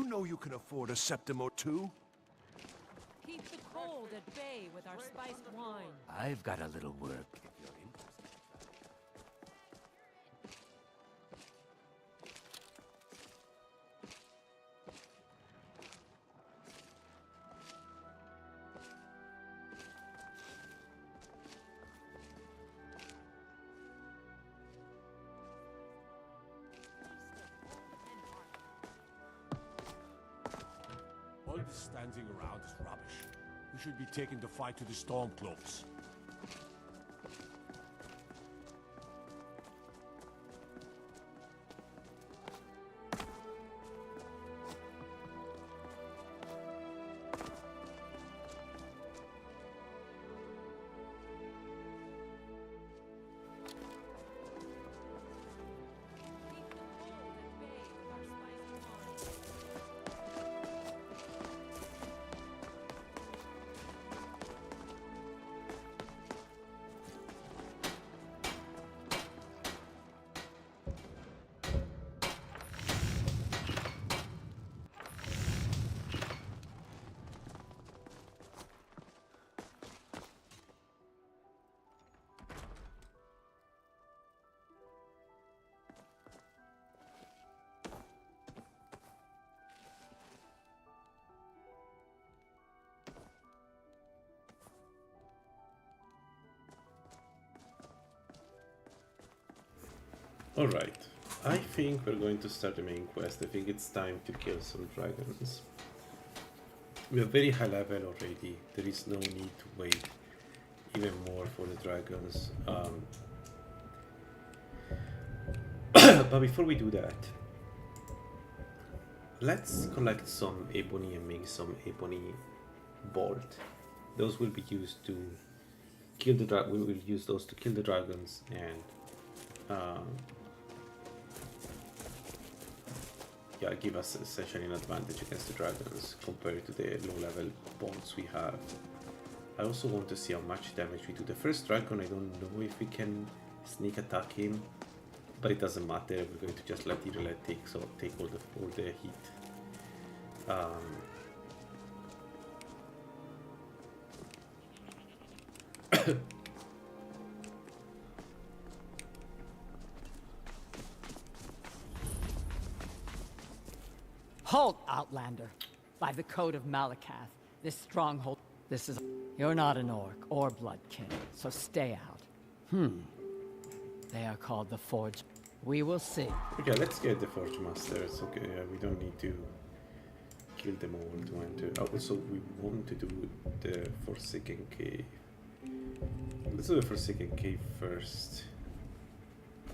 know you can afford a septim or two? Keep the cold at bay with our spiced wine. I've got a little work if you're interested. All this standing around is rubbish. We should be taking the fight to the Stormcloaks. Keep the cold at bay with our spiced wine. Alright, I think we're going to start the main quest. I think it's time to kill some dragons. We are very high level already. There is no need to wait even more for the dragons. But before we do that, let's collect some ebony and make some ebony bolt. Those will be used to kill the we will use those to kill the dragons and yeah, give us essentially an advantage against the dragons compared to the low level bolts we have. I also want to see how much damage we do. The first dragon, I don't know if we can sneak attack him, but it doesn't matter. We're going to just let Ireland take all the heat. Halt, Outlander! By the code of Malakath, this stronghold... This is... You're not an orc or bloodkin, so stay out. They are called the Forge. We will see. Okay, let's get the Forge Masters. Okay, we don't need to kill them all to enter. Also, we want to do the Forsaken Cave. Let's do the Forsaken Cave first.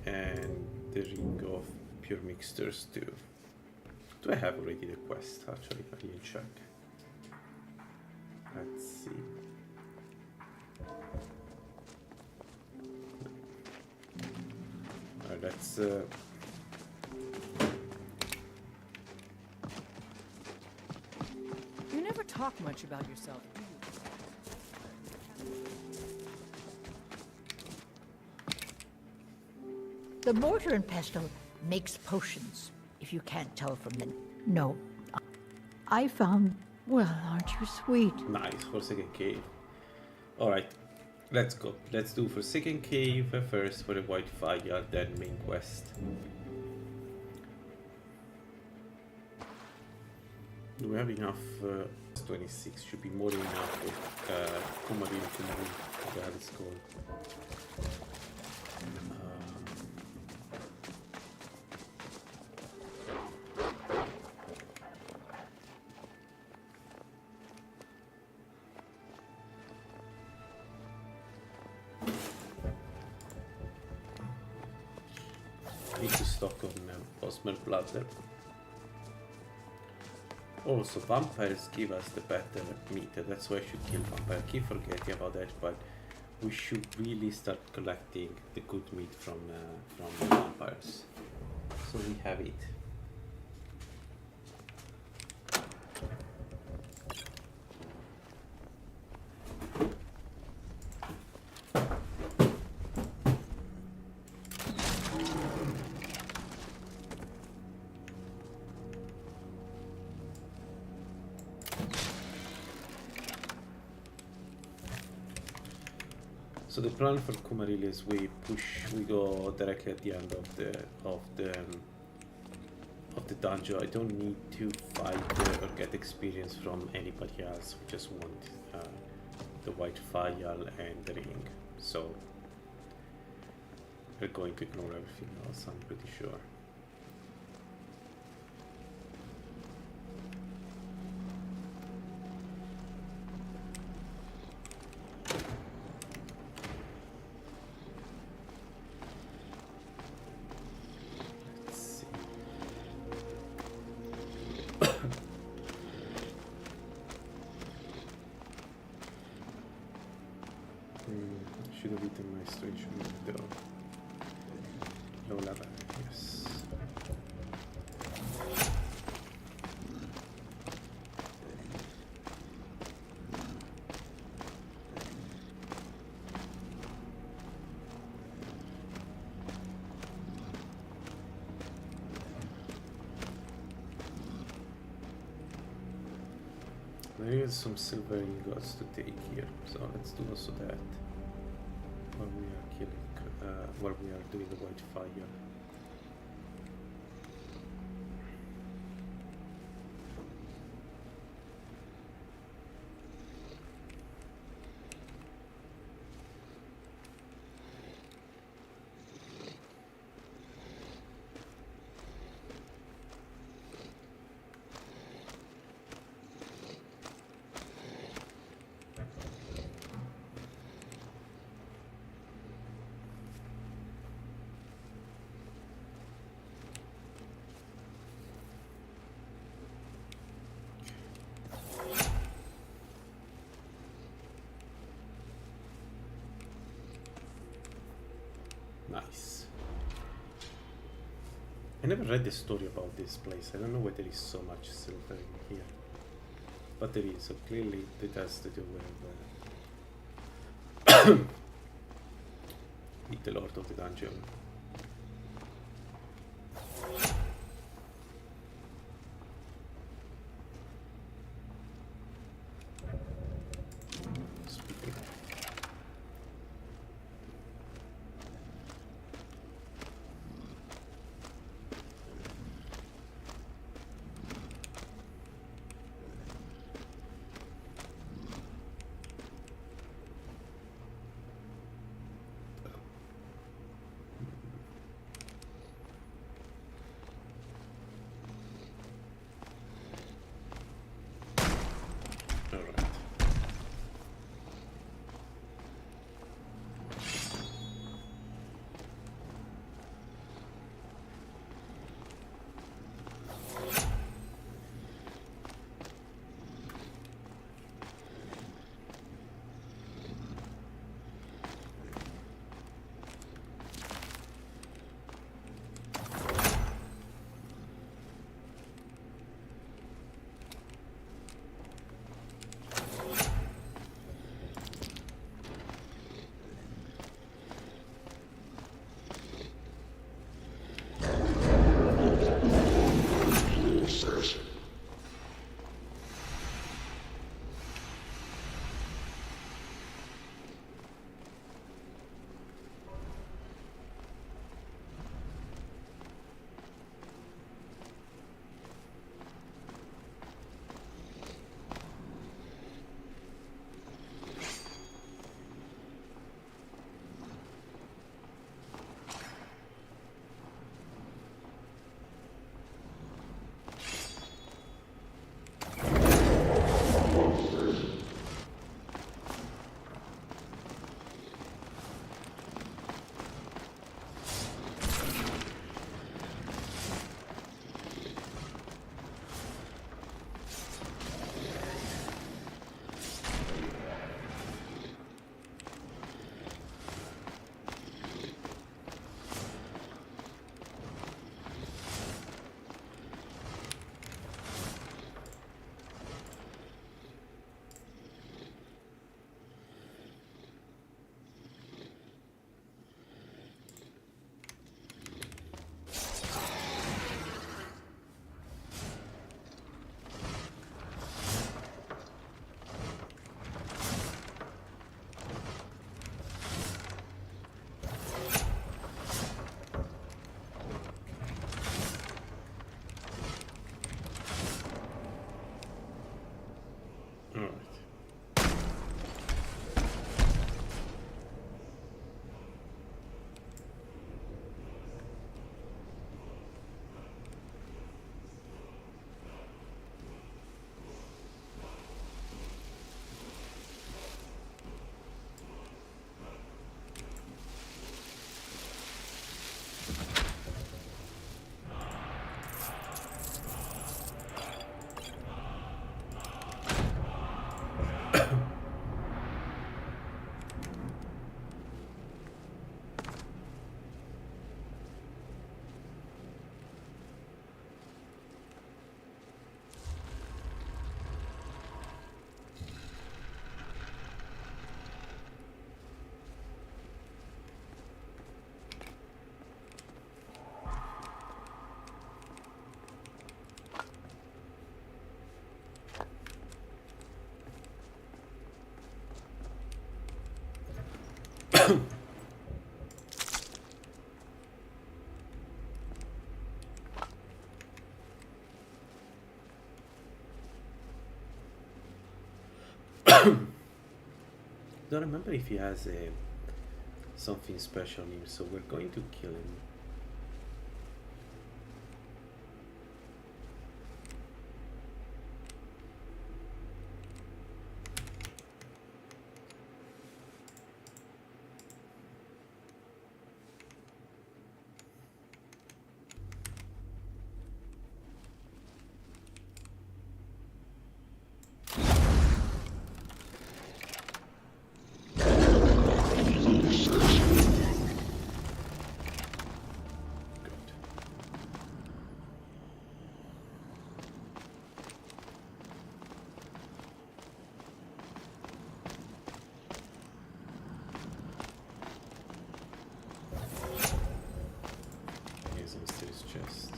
And the Ring of Pure Mixtures too. Do I have already the quest? Actually, I didn't check. Let's see. Alright, let's You never talk much about yourself, do you? The mortar and pestle makes potions, if you can't tell from the... No. I found... Well, aren't you sweet? nice Forsaken Cave. Alright, let's go. Let's do Forsaken Cave first for the White Fire, then main quest. Do we have enough? 26 should be more than enough with Kumarin, what the hell it's called. Need to stock on Osmer blood there. Also, vampires give us the better meat, that's why I should kill vampire. I keep forgetting about that, but we should really start collecting the good meat from the vampires. So we have it. So the plan for Kumaril is we go directly at the end of the dungeon. I don't need to fight or get experience from anybody else. We just want the white file and the ring. So we're going to ignore everything else, I'm pretty sure. Should have eaten my strange meat though. Lalaland, yes. There is some silver ingots to take here, so let's do also that. While we are killing, while we are doing the white fire. Nice. I never read the story about this place. I don't know why there is so much silver in here. But there is, so clearly it has to do with the Lord of the Dungeon. Speaking. Don't remember if he has a something special on him, so we're going to kill him. Here's a mysterious chest.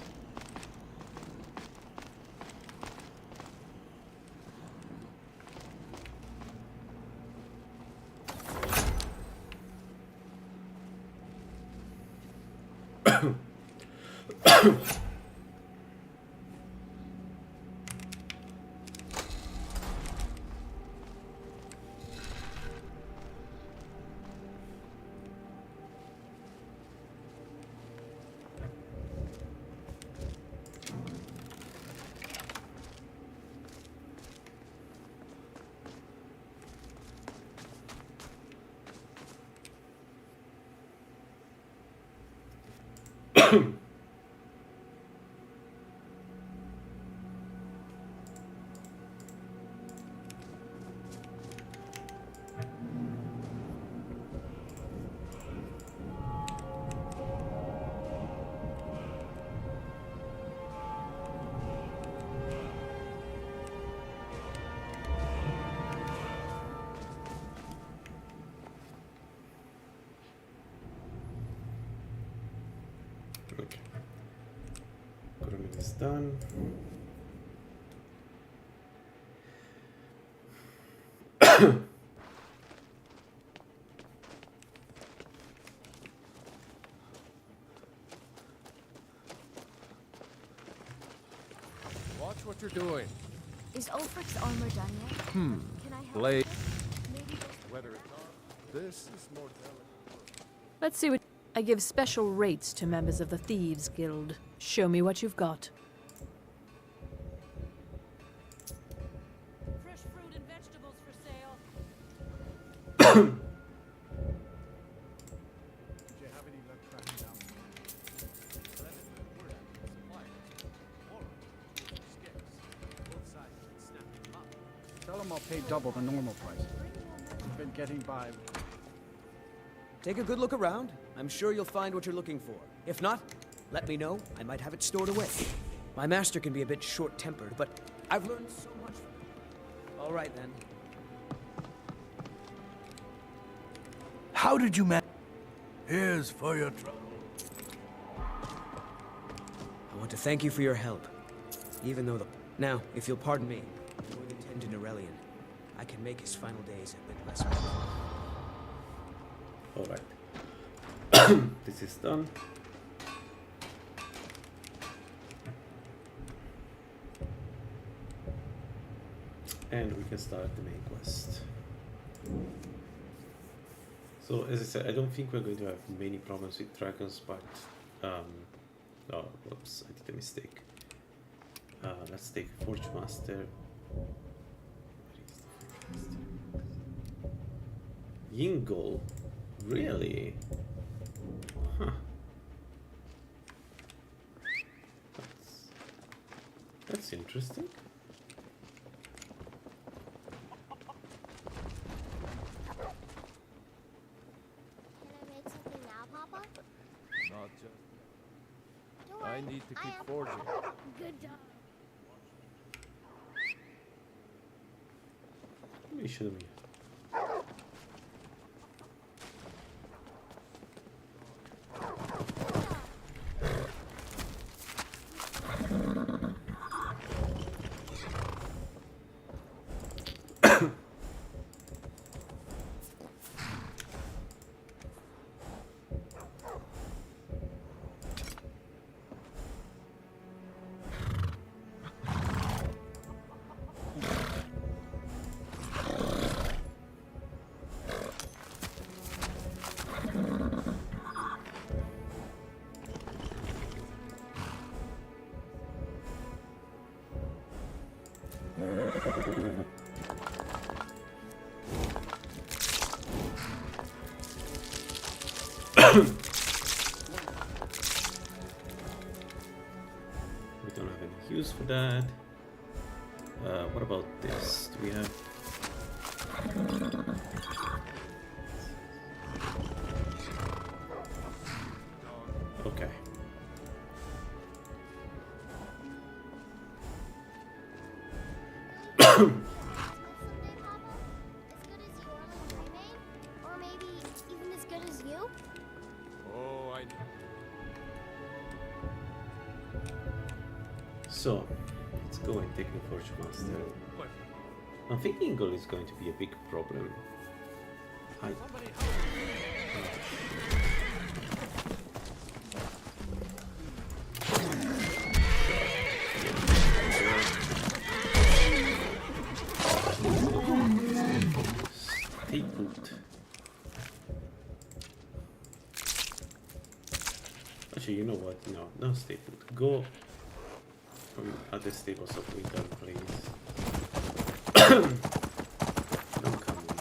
Okay. Pyramid is done. Watch what you're doing. Is Ulfric's armor done yet? Can I help? Blade. Maybe Whether it's on, this is more delicate. Let's see what... I give special rates to members of the Thieves Guild. Show me what you've got. Fresh fruit and vegetables for sale. Did you have any luck tracking down? Tell them I'll pay double the normal price. I've been getting by. Take a good look around. I'm sure you'll find what you're looking for. If not, let me know. I might have it stored away. My master can be a bit short-tempered, but I've learned so much from him. All right, then. How did you manage? Here's for your trouble. I want to thank you for your help. Even though the... Now, if you'll pardon me, before the tend to Norellian, I can make his final days a bit less painful. Alright. This is done. And we can start the main quest. So, as I said, I don't think we're going to have many problems with dragons, but... oh, whoops, I did a mistake. Let's take Forge Master. Where is the Forge Master? Yingle? Really? Huh. That's interesting. Can I make something now, Papa? Not just. Don't I worry, need to I keep am- forging. Good dog. Let me show me. We don't have any use for that. What about this? Do we have... Okay. Or maybe even as good as you? Oh, I know. So, let's go and take the Forge Master. I'm thinking Ingle is going to be a big problem. Stay put. Actually, you know what? No, stay put. Go from other stables of Winter, please. Don't come in.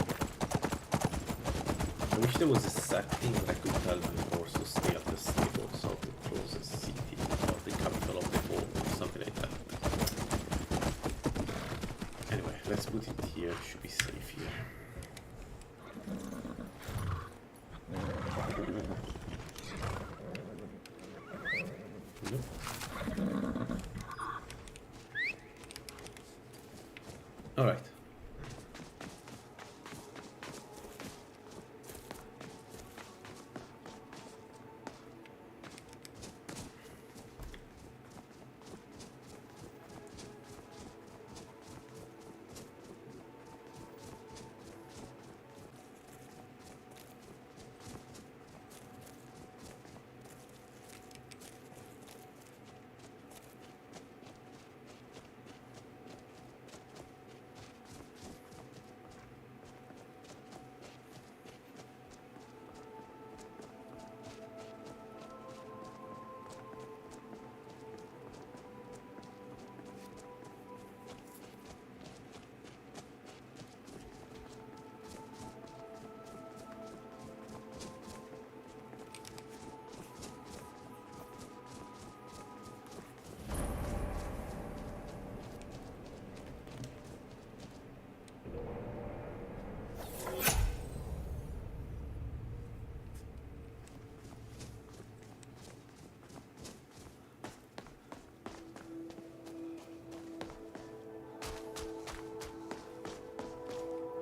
I wish there was a setting where I could tell my horse to stay at the stables of the closest city, of the capital of the world, or something like that. Anyway, let's put it here. It should be safe here. Nope. All right.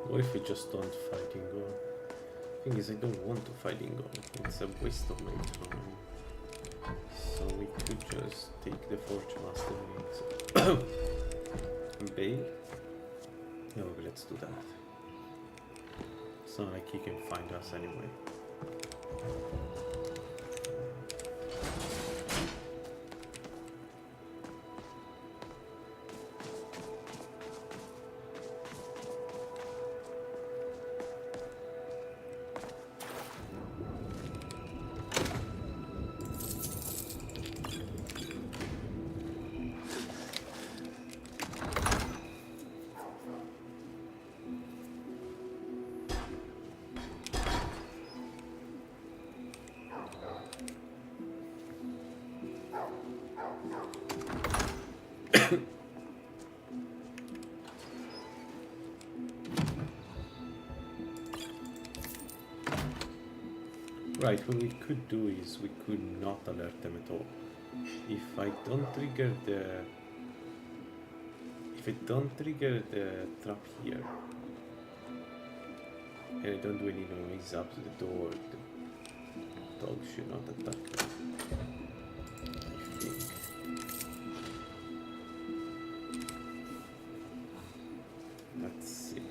What if we just don't fight Ingo? Thing is, I don't want to fight Ingo. It's a waste of my time. So we could just take the Forge Master and bail. No, let's do that. It's not like he can find us anyway. Right, what we could do is we could not alert them at all. If I don't trigger the trap here and I don't do any noise up to the door, the dog should not attack me. I think. Let's see.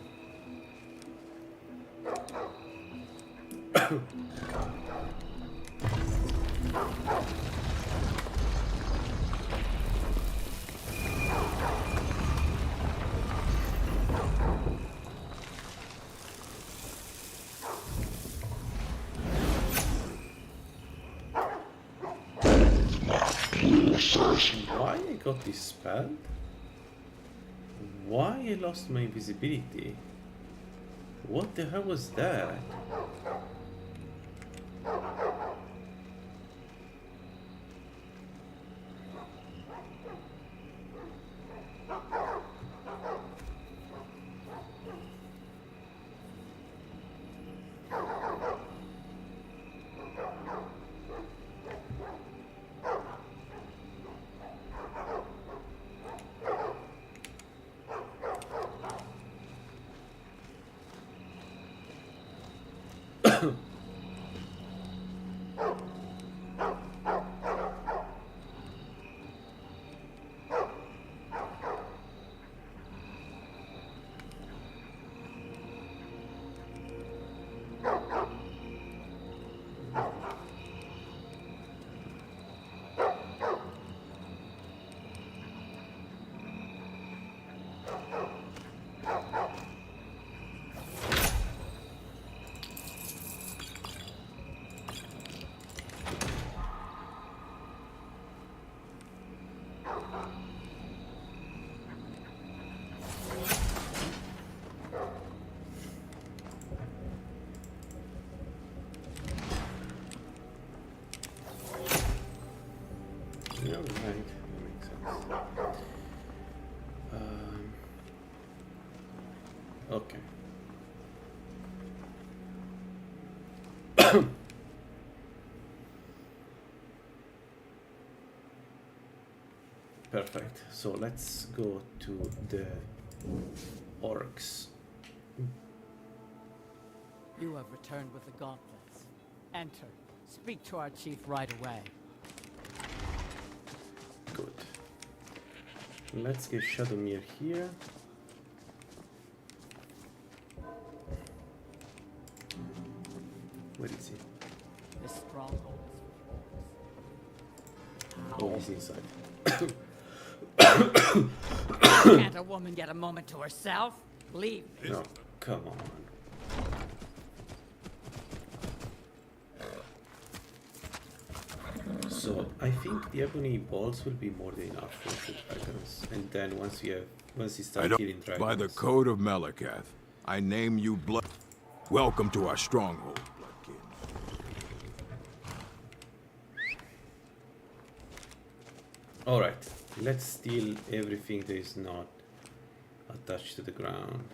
Why I got this spell? Why I lost my invisibility? What the hell was that? Yeah, right. That makes sense. Okay. Perfect. So let's go to the orcs. You have returned with the gauntlets. Enter. Speak to our chief right away. Good. Let's get Shadowmere here. Where is he? This stronghold Oh, he's inside. is... Can't a woman get a moment to herself? Leave me. No, come on. So I think the ebony balls will be more than enough for the dragons, and then once you start killing dragons. By the code of Malakath, I name you Blood. Welcome to our stronghold, Bloodkin. All right, let's steal everything that is not attached to the ground.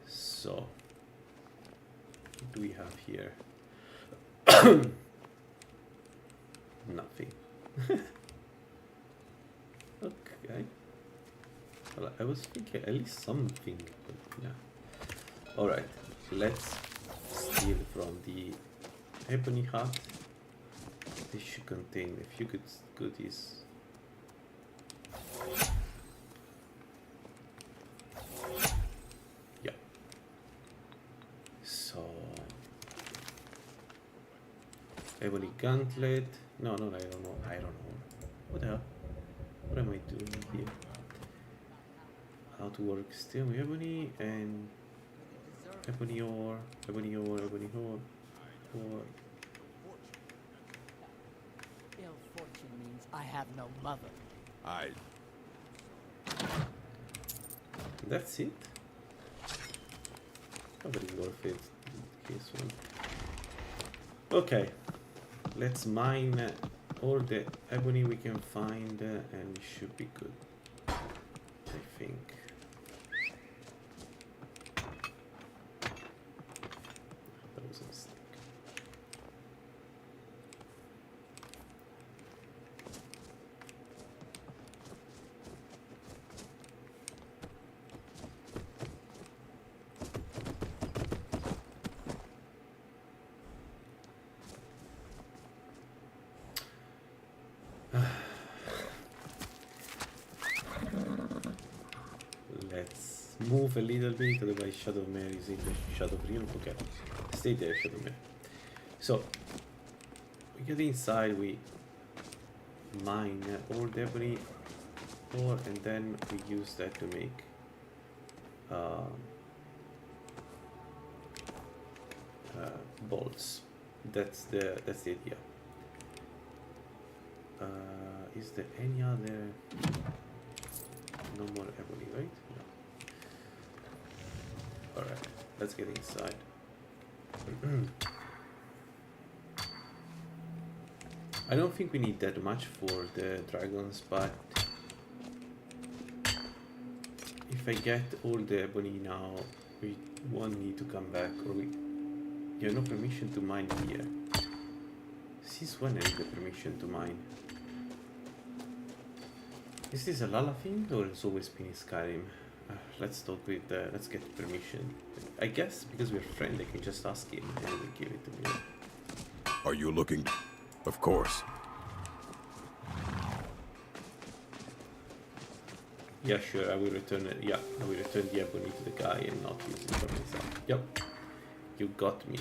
So, what do we have here? Nothing. Okay. Well, I was thinking at least something, but yeah. Alright, let's steal from the ebony hut. This should contain a few good goodies. Yeah. So ebony gauntlet. No, I don't know. What the hell? What am I doing here? How to work still ebony and ebony ore, ebony ore. Ill fortune means I have no mother. That's it? Probably worth it in case one. Okay. Let's mine all the ebony we can find and we should be good. I think. That was a mistake. Let's move a little bit, otherwise Shadowmere is in the Shadow Realm. Okay, stay there, Shadowmere. So, we get inside, we mine all the ebony ore, and then we use that to make bolts. That's the idea. Is there any other? No more ebony, right? No. Alright, let's get inside. I don't think we need that much for the dragons, but if I get all the ebony now, we won't need to come back, or you have no permission to mine here. Since when I need the permission to mine? Is this a Lala thing, or it's always been in Skyrim? Let's talk with, let's get permission. I guess because we're friends, I can just ask him and he will give it to me. Are you looking? Of course. Yeah, sure, I will return it. Yeah, I will return the ebony to the guy and not use it for myself. Yep, you got me.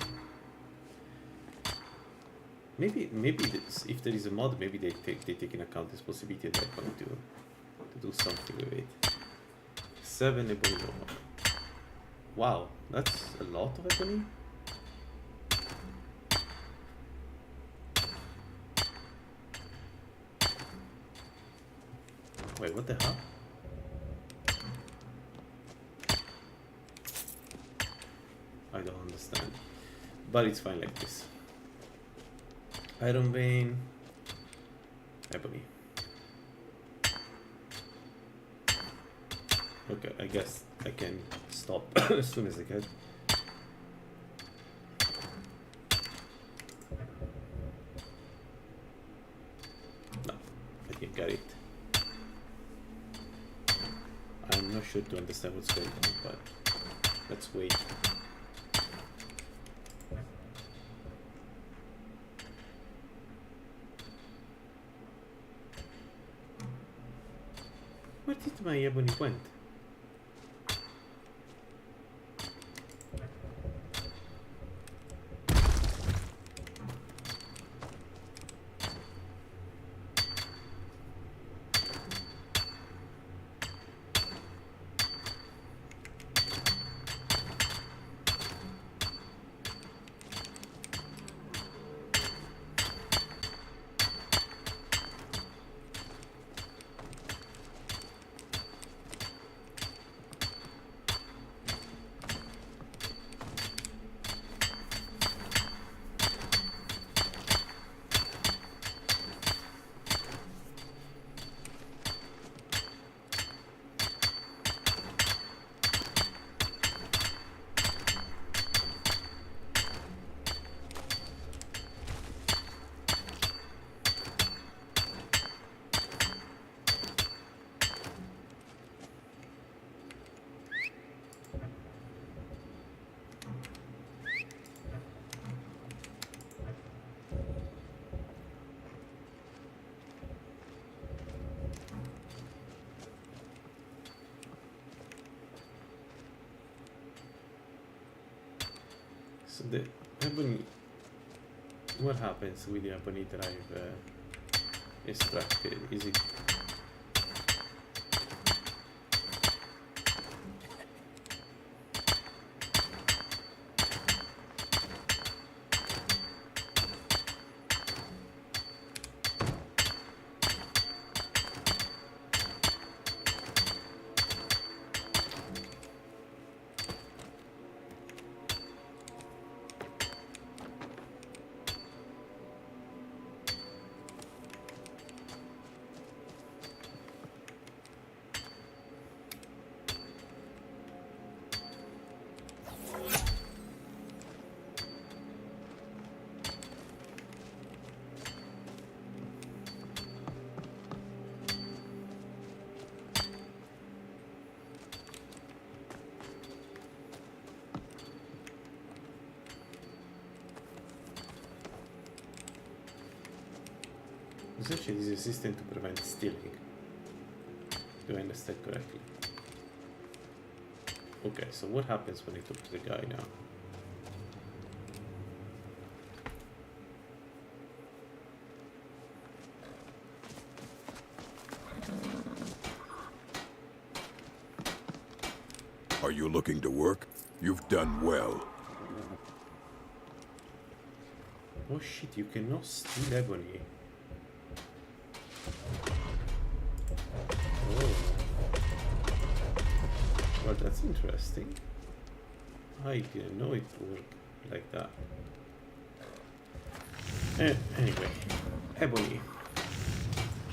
Maybe this, if there is a mod, maybe they take in account this possibility that I'm going to do something with it. 7 ebony more. Wow, that's a lot of ebony. Wait, what the hell? I don't understand. But it's fine like this. Iron vein, ebony. Okay, I guess I can stop as soon as I can. No, I think I got it. I'm not sure to understand what's going on, but let's wait. Where did my ebony went? So the ebony, what happens with the ebony that I've extracted? Is it essentially is resistant to prevent stealing? Do I understand correctly? Okay, so what happens when I talk to the guy now? Are you looking to work? You've done well. Oh shit, you cannot steal ebony. Well, that's interesting. I didn't know it worked like that. Anyway, ebony.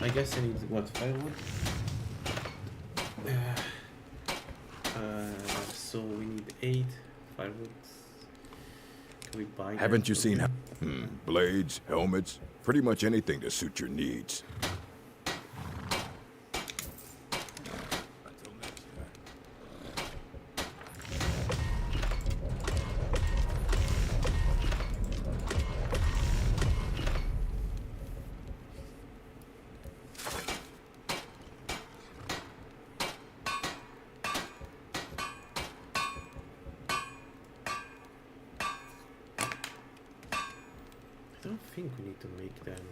I guess I need what, firewood? So we need 8 firewoods. Can we buy? Haven't you seen blades, helmets, pretty much anything to suit your needs? I don't think we need to make them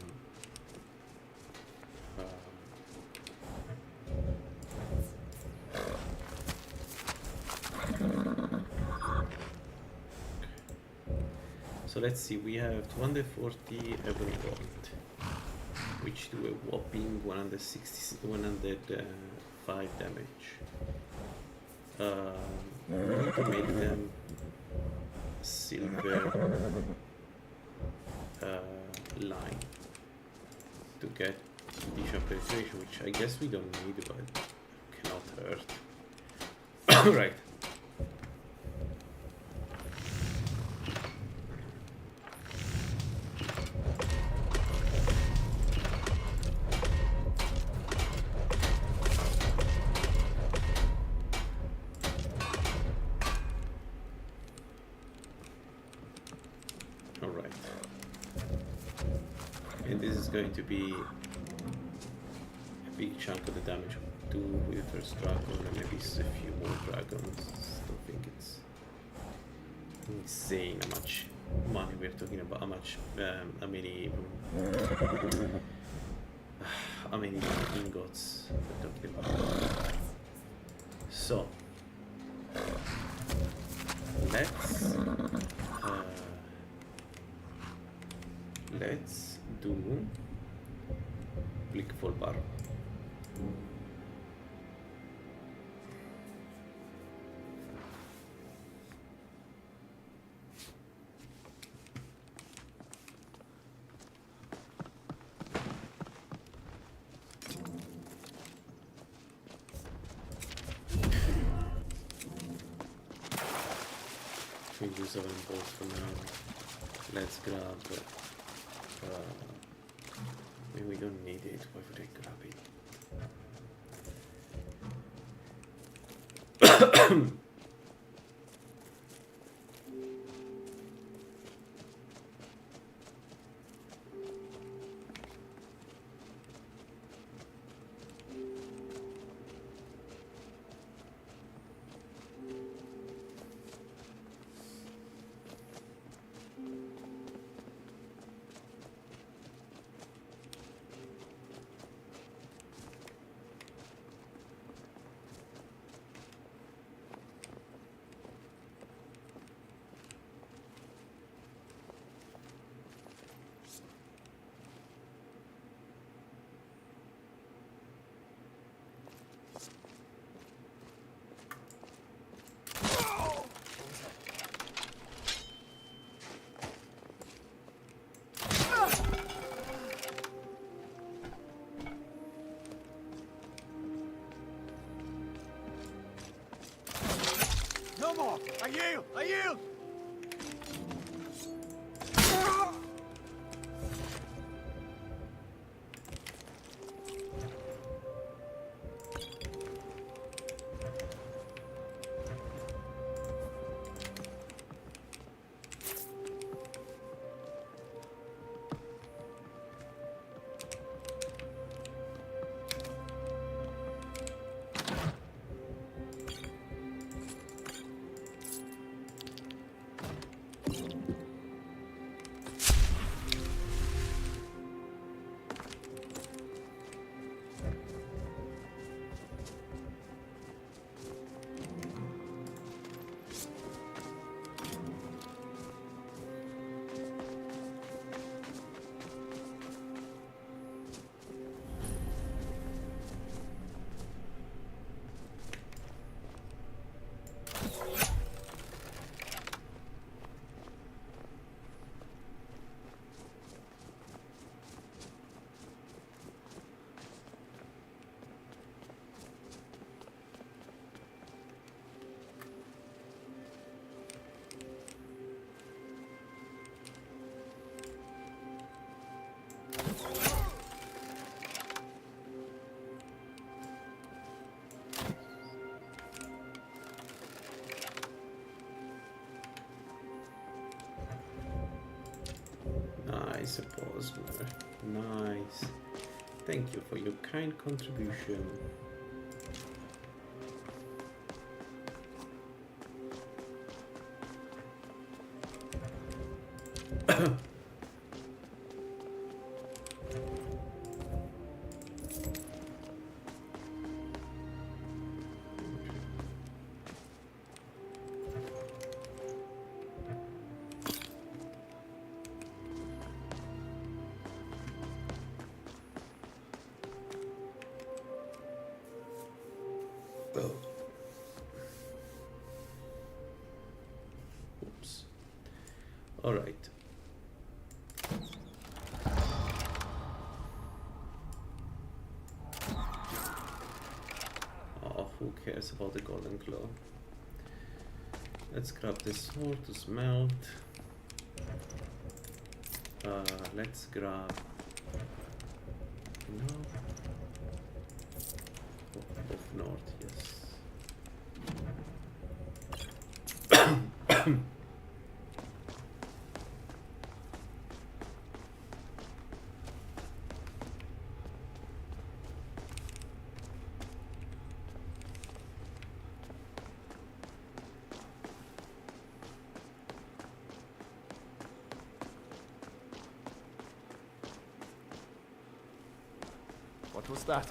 so let's see, we have 240 ebony gold, which do a whopping 105 damage. We need to make them silver line to get additional penetration, which I guess we don't need, but cannot hurt. Right. Alright. And this is going to be a big chunk of the damage to the first dragon, and maybe a few more dragons. I don't think it's insane how much money we're talking about, how many ingots we're talking about. So let's do click full bar. We do 7 bolts for now. Let's grab. Maybe we don't need it. Why would I grab it? No more! I yield! I yield! suppose. Nice. Thank you for your kind contribution. Oh. Oops. All right. Oh, who cares about the golden claw? Let's grab this sword to smelt. Let's grab. No. Of north, yes. What was that?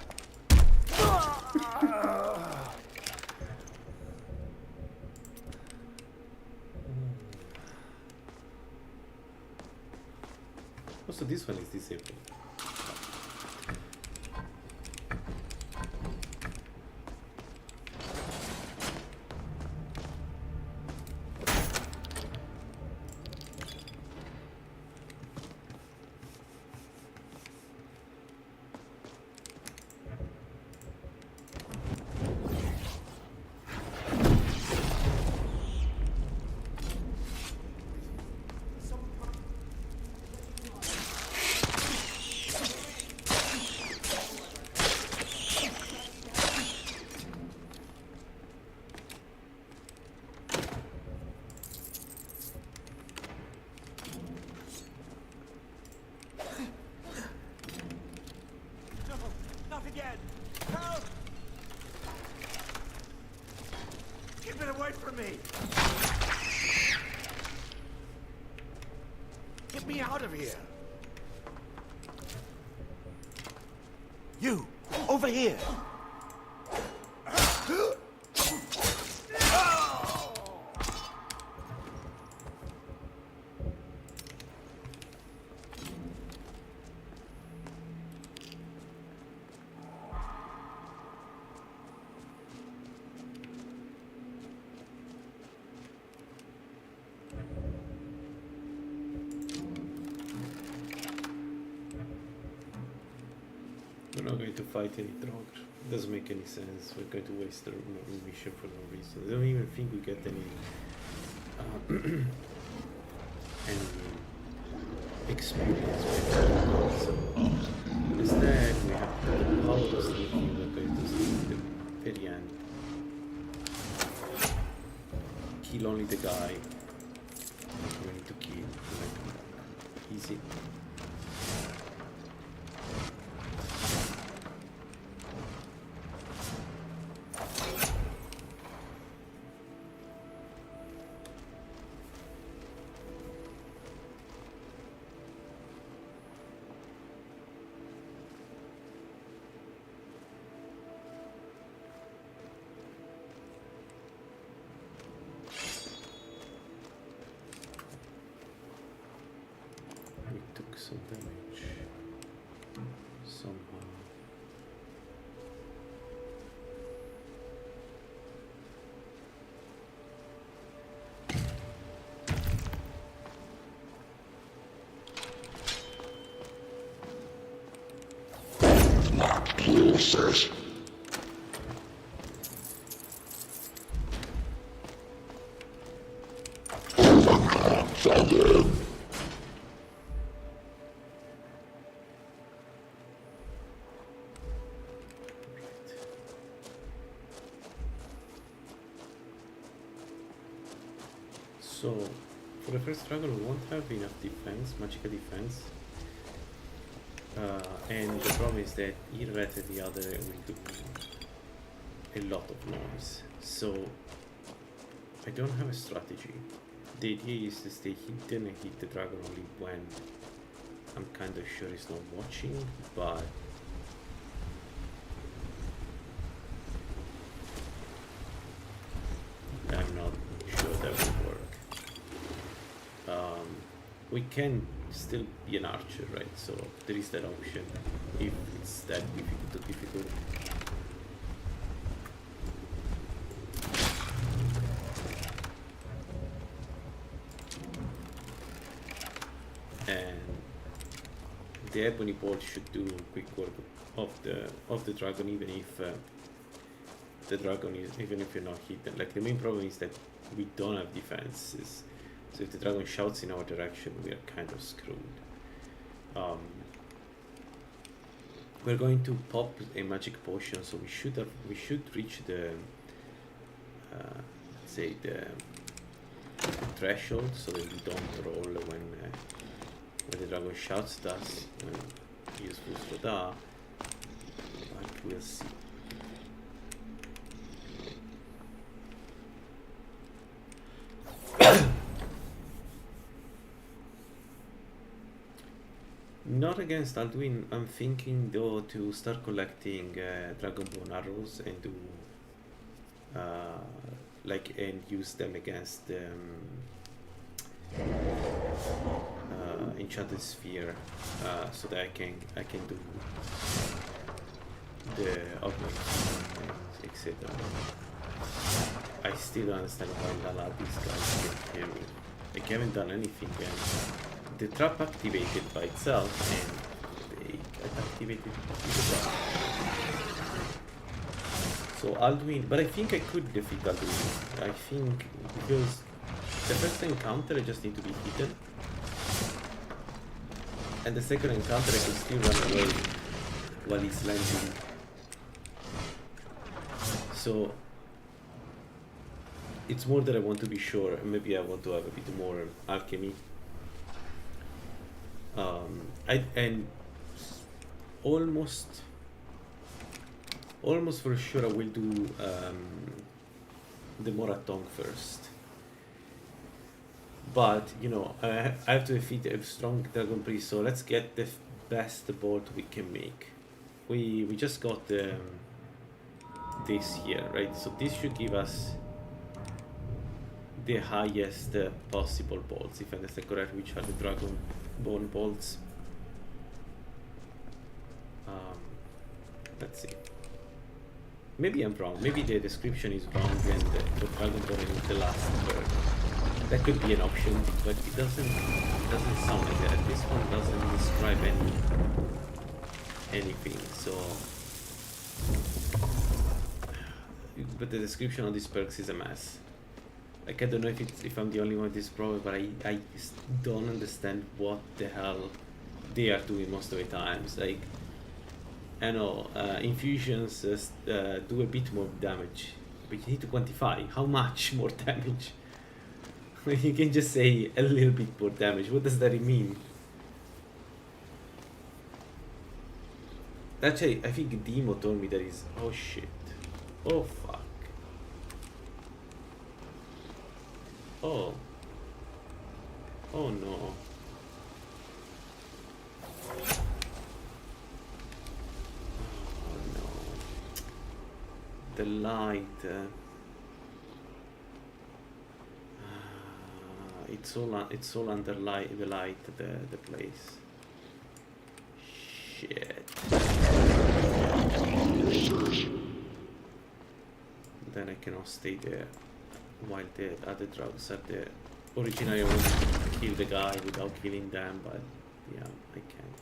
Also, this one is disabled. Not again! Help! Keep it away from me! Get me out of here! You! Over here! We're not going to fight any Draugr. It doesn't make any sense. We're going to waste our mission for no reason. I don't even think we get any experience with it. So instead we have the power of sleeping. We're going to sleep at the very end. Kill only the guy we need to kill. Like, easy. Took some damage somehow. So, for the first struggle we won't have enough defense, magical defense, And the problem is that either that or the other will do a lot of noise. So I don't have a strategy. The idea is to stay hidden and hit the dragon only when I'm kind of sure he's not watching, but I'm not sure that will work. We can still be an archer, right? So there is that option if it's that difficult. And the ebony bolt should do quick work of the dragon, even if the dragon is, even if you're not hidden. Like, the main problem is that we don't have defenses, so if the dragon shouts in our direction, we are kind of screwed. We're going to pop a magic potion, so we should reach the let's say the threshold, so that we don't roll when the dragon shouts at us when he uses Fusroda, but we'll see. Not against Alduin. I'm thinking though to start collecting Dragonbone arrows and do and use them against enchanted sphere, so that I can do the augment, etc. I still don't understand why these guys can hear me. Like, I haven't done anything, and the trap activated by itself, and they activated the trap. So Alduin, but I think I could defeat Alduin. I think because the first encounter I just need to be hidden, and the second encounter I can still run away while he's landing. So it's more that I want to be sure, and maybe I want to have a bit more alchemy. And almost for sure I will do the Moratong first. But you know, I have to defeat a strong dragon priest, so let's get the best bolt we can make. We just got this here, right? So this should give us the highest possible bolts, if I understand correct, which are the dragon bone bolts. Let's see. Maybe I'm wrong. Maybe the description is wrong, and the dragon bone is the last bird. That could be an option, but it doesn't sound like that. This one doesn't describe anything. So, but the description of these perks is a mess. Like, I don't know if I'm the only one with this problem, but I just don't understand what the hell they are doing most of the times. Like, I know infusions do a bit more damage, but you need to quantify how much more damage. You can just say a little bit more damage. What does that mean? Actually, I think Demo told me that is. Oh shit. Oh fuck. Oh. Oh no. Oh no. The light. It's all under the light, the place. Shit. Then I cannot stay there while the other drugs are there. Originally I wanted to kill the guy without killing them, but yeah, I can't.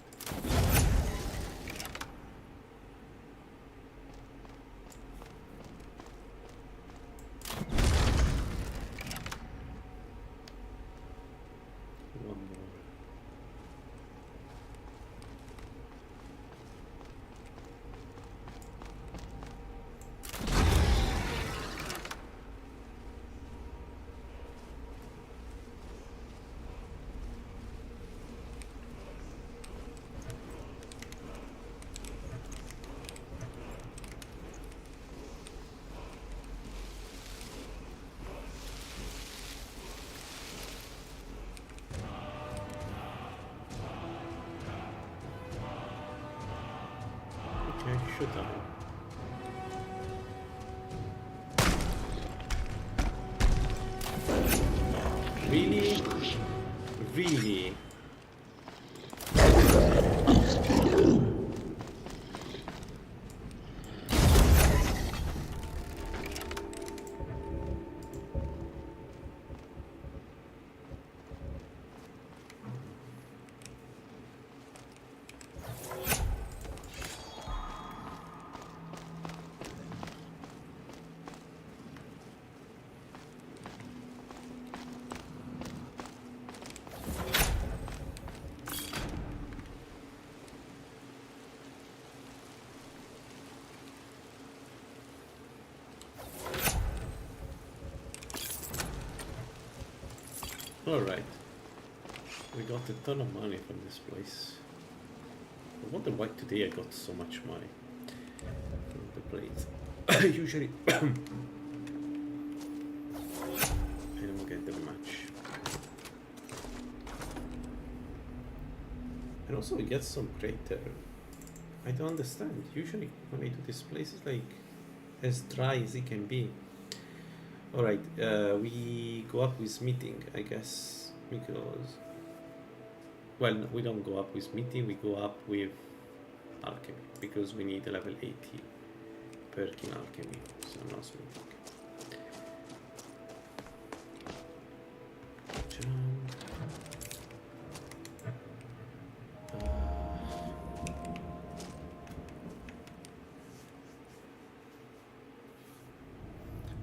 showtime. Really? Really? Alright. We got a ton of money from this place. I wonder why today I got so much money from the place. Usually I don't get that much. And also we get some crater. I don't understand. Usually when I do this place it's like as dry as it can be. Alright, we go up with smithing, I guess, because... Well, no, we don't go up with smithing, we go up with alchemy, because we need a level 80 perk in alchemy, so no smithing.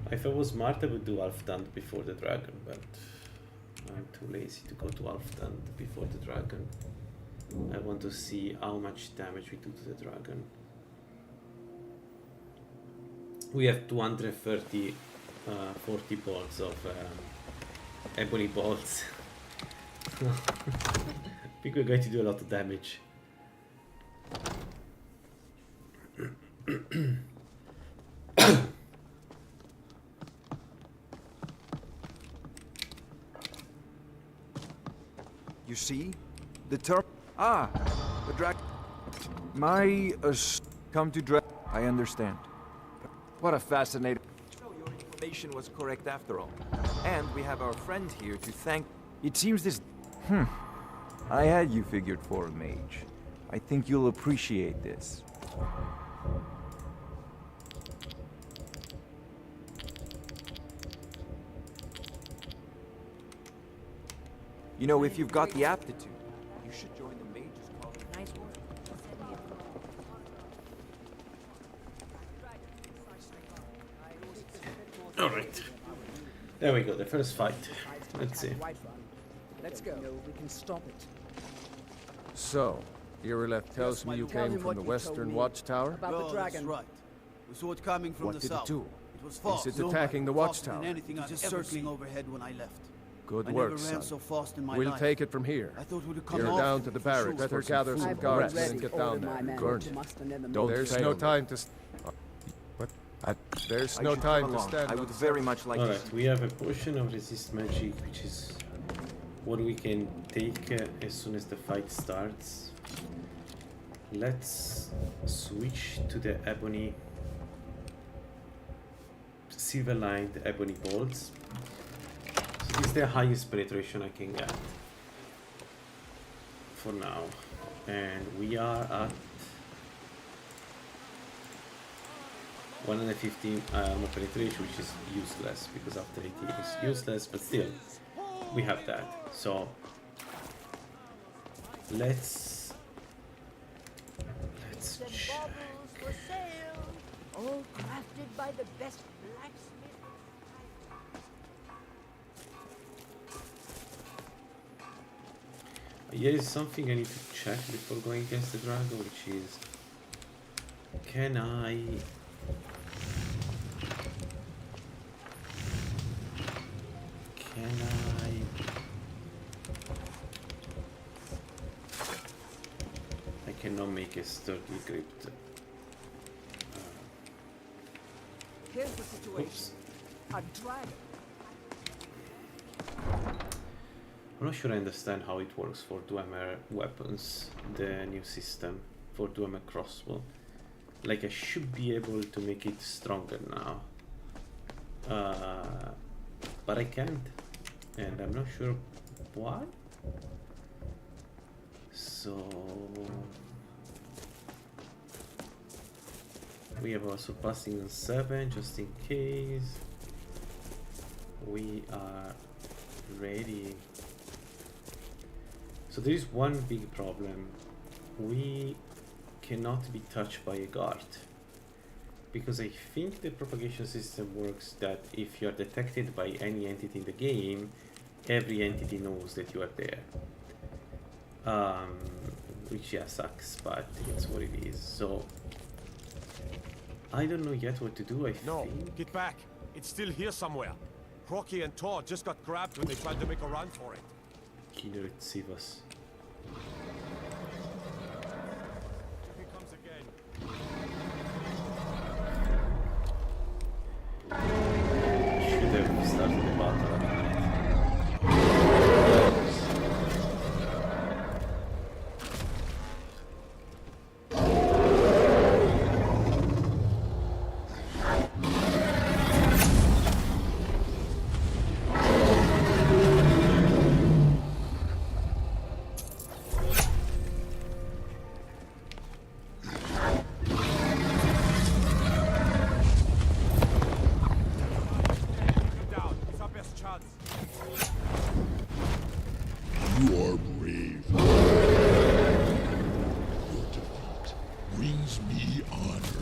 If I was smart, I would do Halfdan before the dragon, but I'm too lazy to go to Halfdan before the dragon. I want to see how much damage we do to the dragon. We have 230, 40 bolts of ebony bolts. I think we're going to do a lot of damage. You see? The the drag... My, come to drag... I understand. What a fascinating... So your information was correct after all. And we have our friend here to thank... It seems this... I had you figured for a mage. I think you'll appreciate this. You know, if you've got the aptitude, you should join the Mages College. Nice work. Alright. There we go, the first fight. Let's see. Let's go. We can stop it. So, Irileth tells me you came from the Western Watchtower? About the dragon. Right. We saw it coming from the south. What did it do? It was fast. Is it attacking the Watchtower? Anything just circling overhead when I left. Good I work, never ran son. so fast in my We'll life. take it from here. I thought we'd come You're off down to the barrack. shoes Let her for gather some guards and get down there. There's no time to... What? There's no time to stand. I would very much like Alright, we have a potion of resist magic, which is what we can take as soon as the fight starts. Let's switch to the ebony, silver lined ebony bolts. So this is the highest penetration I can get for now, and we are at 115 armor penetration, which is useless because after 80 is useless, but still we have that. So let's check. All crafted by the best blacksmith. Here is something I need to check before going against the dragon, which is, can I cannot make a sturdy grip. Here's the situation. Oops. A dragon. I'm not sure I understand how it works for Dwemer weapons, the new system for Dwemer crossbow. Like, I should be able to make it stronger now. But I can't. And I'm not sure why. So... we have also passing on 7, just in case. We are ready. So there is one big problem. We cannot be touched by a guard. Because I think the propagation system works that if you are detected by any entity in the game, every entity knows that you are there. Which, yeah, sucks, but it's what it is. So I don't know yet what to do. Get back. It's still here somewhere. Rocky and Todd just got grabbed when they tried to make a run for it. Killer, it save us. Here it comes again. Should have started the battle at night. You are brave. Your defeat brings me honor.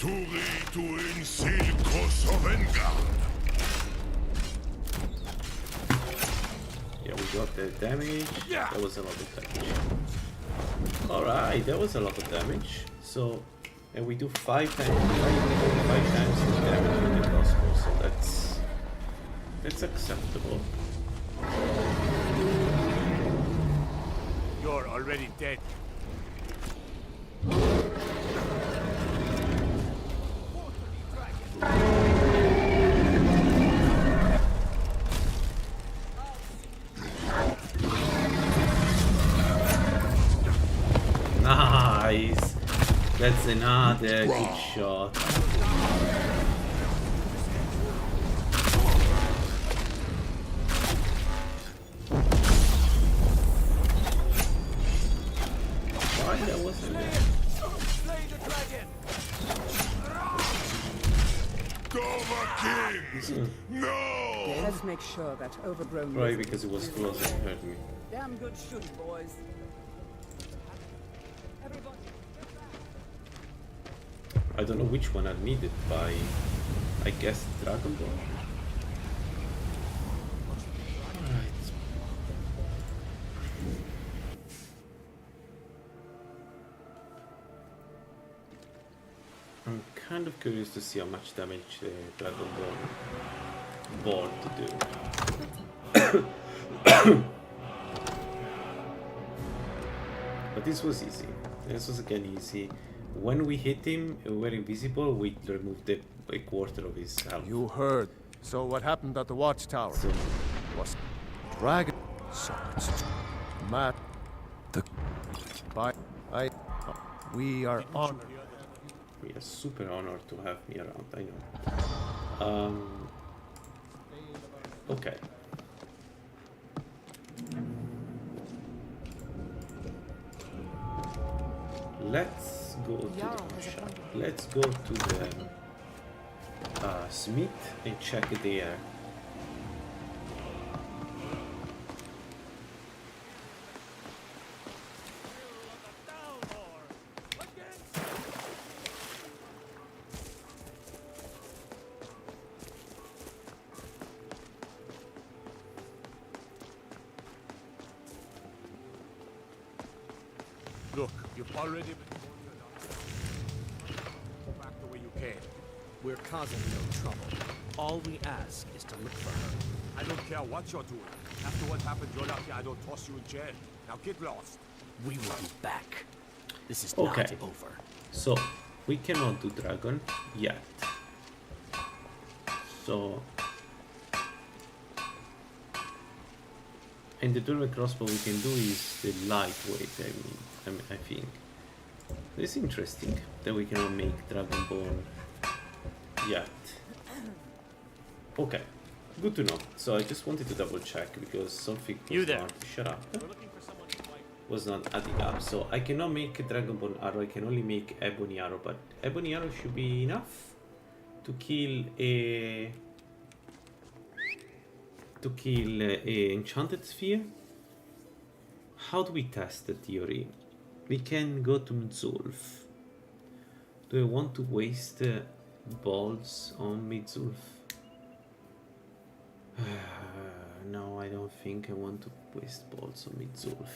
Turituin silkos Vengar. Yeah, we got the damage. That was a lot of damage. Alright, that was a lot of damage. So, and we do 5 times the damage with the crossbow, so that's acceptable. You're already dead. Nice! That's another good shot. Why that wasn't there? No! Let's make sure that overgrown. Probably because it was close and hurt me. Damn good shooting, boys. I don't know which one I needed by, I guess, Dragon Ball. Alright. I'm kind of curious to see how much damage Dragon Ball Board to do. But this was easy. This was again easy. When we hit him, we were invisible, we removed a quarter of his health. You heard. So what happened at the watchtower? So, Was dragon. So it's Matt. The. By. We are on. we are super honored to have me around, I know. Okay. Let's go to the shop. Let's go to the Smith and check there. Look, you've already been go back the way you came. We're causing no trouble. All we ask is to look for her. I don't care what you're doing. After what happened, you're lucky I don't toss you in jail. Now get lost. We will be back. This is Okay. not over. So we cannot do dragon yet. So and the dual crossbow we can do is the lightweight. I think it's interesting that we cannot make dragonborn yet. Okay, good to know. So I just wanted to double check because something was not, shut up, was not adding up. So I cannot make a dragonborn arrow. I can only make ebony arrow, but ebony arrow should be enough to kill a enchanted sphere. How do we test the theory? We can go to Mzulf. Do I want to waste balls on Mzulf? No, I don't think I want to waste balls on Mzulf.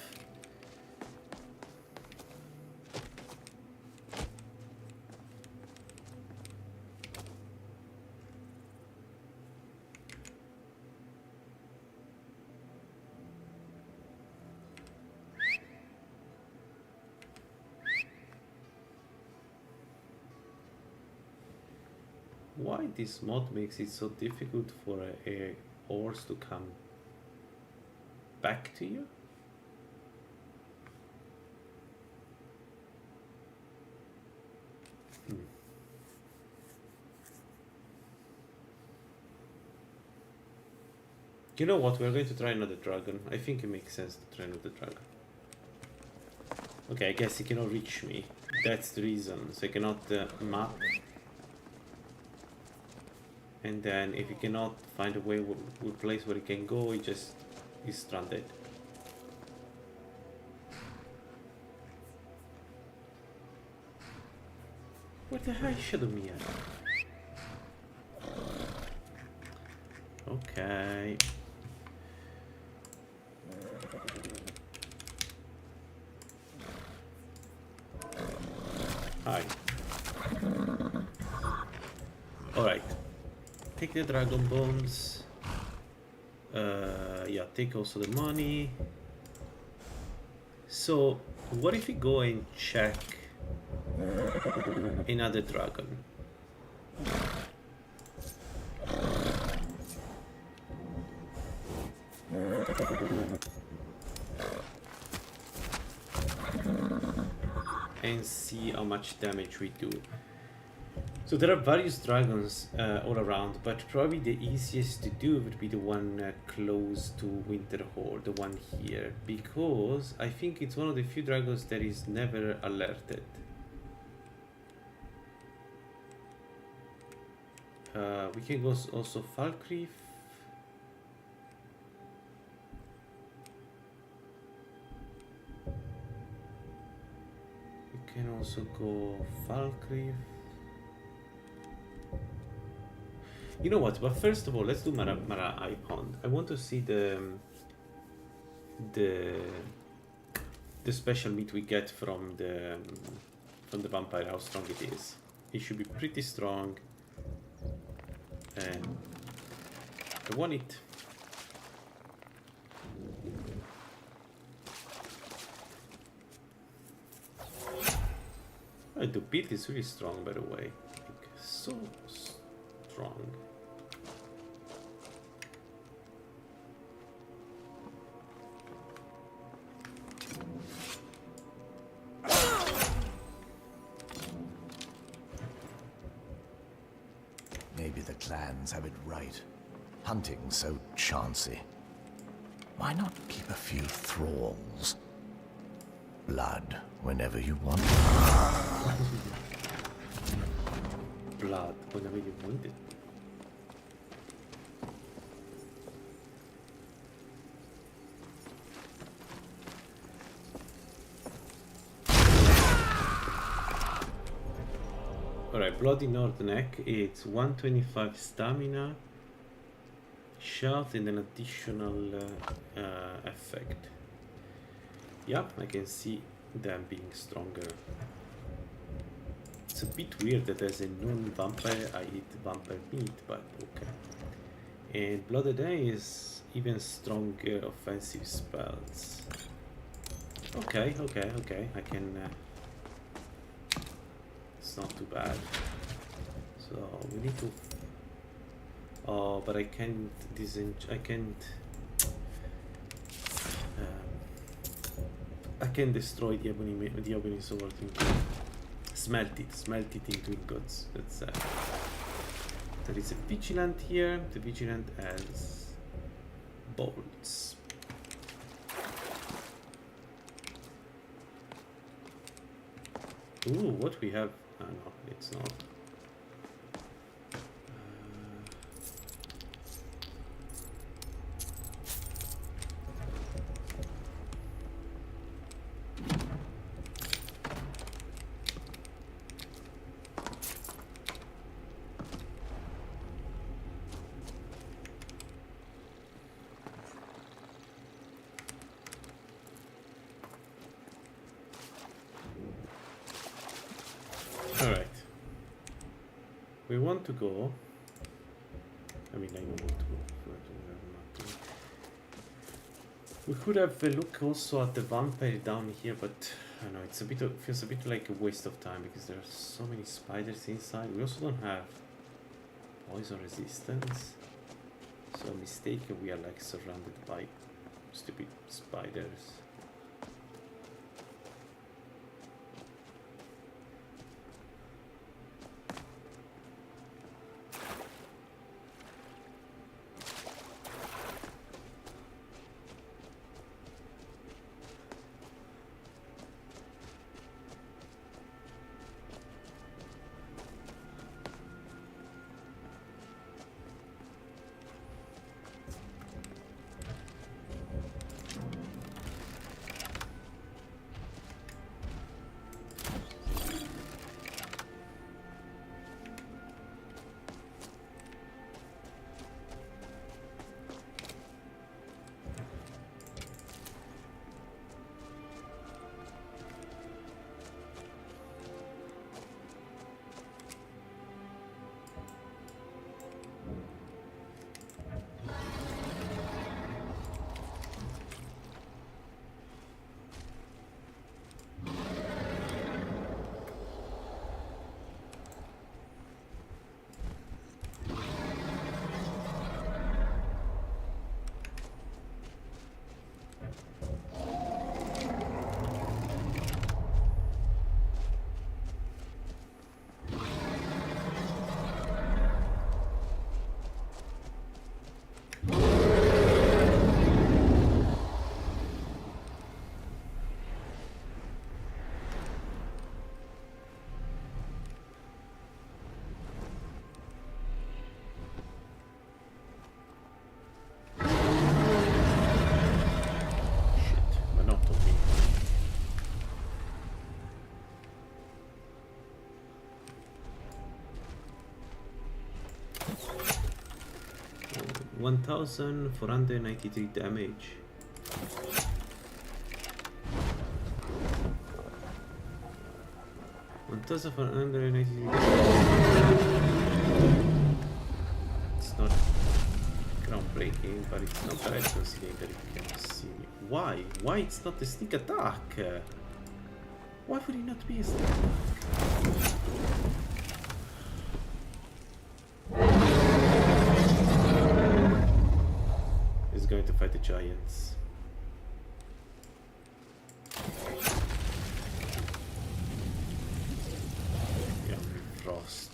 Why this mod makes it so difficult for a horse to come back to you? You know what, we're going to try another dragon. I think it makes sense to try another dragon. Okay, I guess he cannot reach me. That's the reason. So I cannot map. And then if he cannot find a way, a place where he can go, he just is stranded. Where the hell is Shadowmere? Okay. Hi. Alright. Take the dragon bones. Yeah, take also the money. So, what if we go and check another dragon? And see how much damage we do. So there are various dragons all around, but probably the easiest to do would be the one close to Winterhold, the one here, because I think it's one of the few dragons that is never alerted. We can go also Falkreath. We can also go Falkreath. You know what? But first of all, let's do Mara Eye Pond. I want to see the special meat we get from the vampire. How strong it is. It should be pretty strong, and I want it. Oh, the beat is really strong, by the way. Like, so strong. Maybe the clans have it right. Hunting's so chancy. Why not keep a few thralls? Blood whenever you want. Blood whenever you want it. Alright, Bloody North Neck, it's 125 stamina, health, and an additional effect. Yeah, I can see them being stronger. It's a bit weird that as a non-vampire I eat vampire meat, but okay. And Blooded Eye is even stronger offensive spells. Okay, okay, okay. I can. It's not too bad. So we need to. Oh, but I can't. I can't. I can destroy the ebony sword. Smelt it into ingots. That's there is a vigilant here. The vigilant has bolts. Ooh, what we have? Oh, no, it's not. Alright. We want to go. I mean, I know what to go. We could have a look also at the vampire down here, but I don't know, it's a bit feels a bit like a waste of time because there are so many spiders inside. We also don't have poison resistance. So a mistake, we are like surrounded by stupid spiders. Oh, 1,493 damage. It's not groundbreaking, but it's not bad considering that it can see me. Why? Why it's not a sneak attack? Why would it not be a sneak attack? He's going to fight the giants. Frost.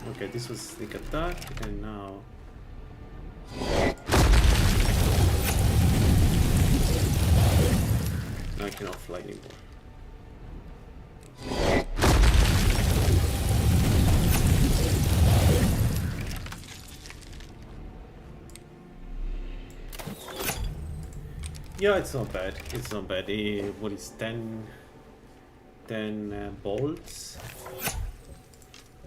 Okay, this was sneak attack, and now I cannot fly anymore. Yeah, it's not bad. It's not bad. What is 10 bolts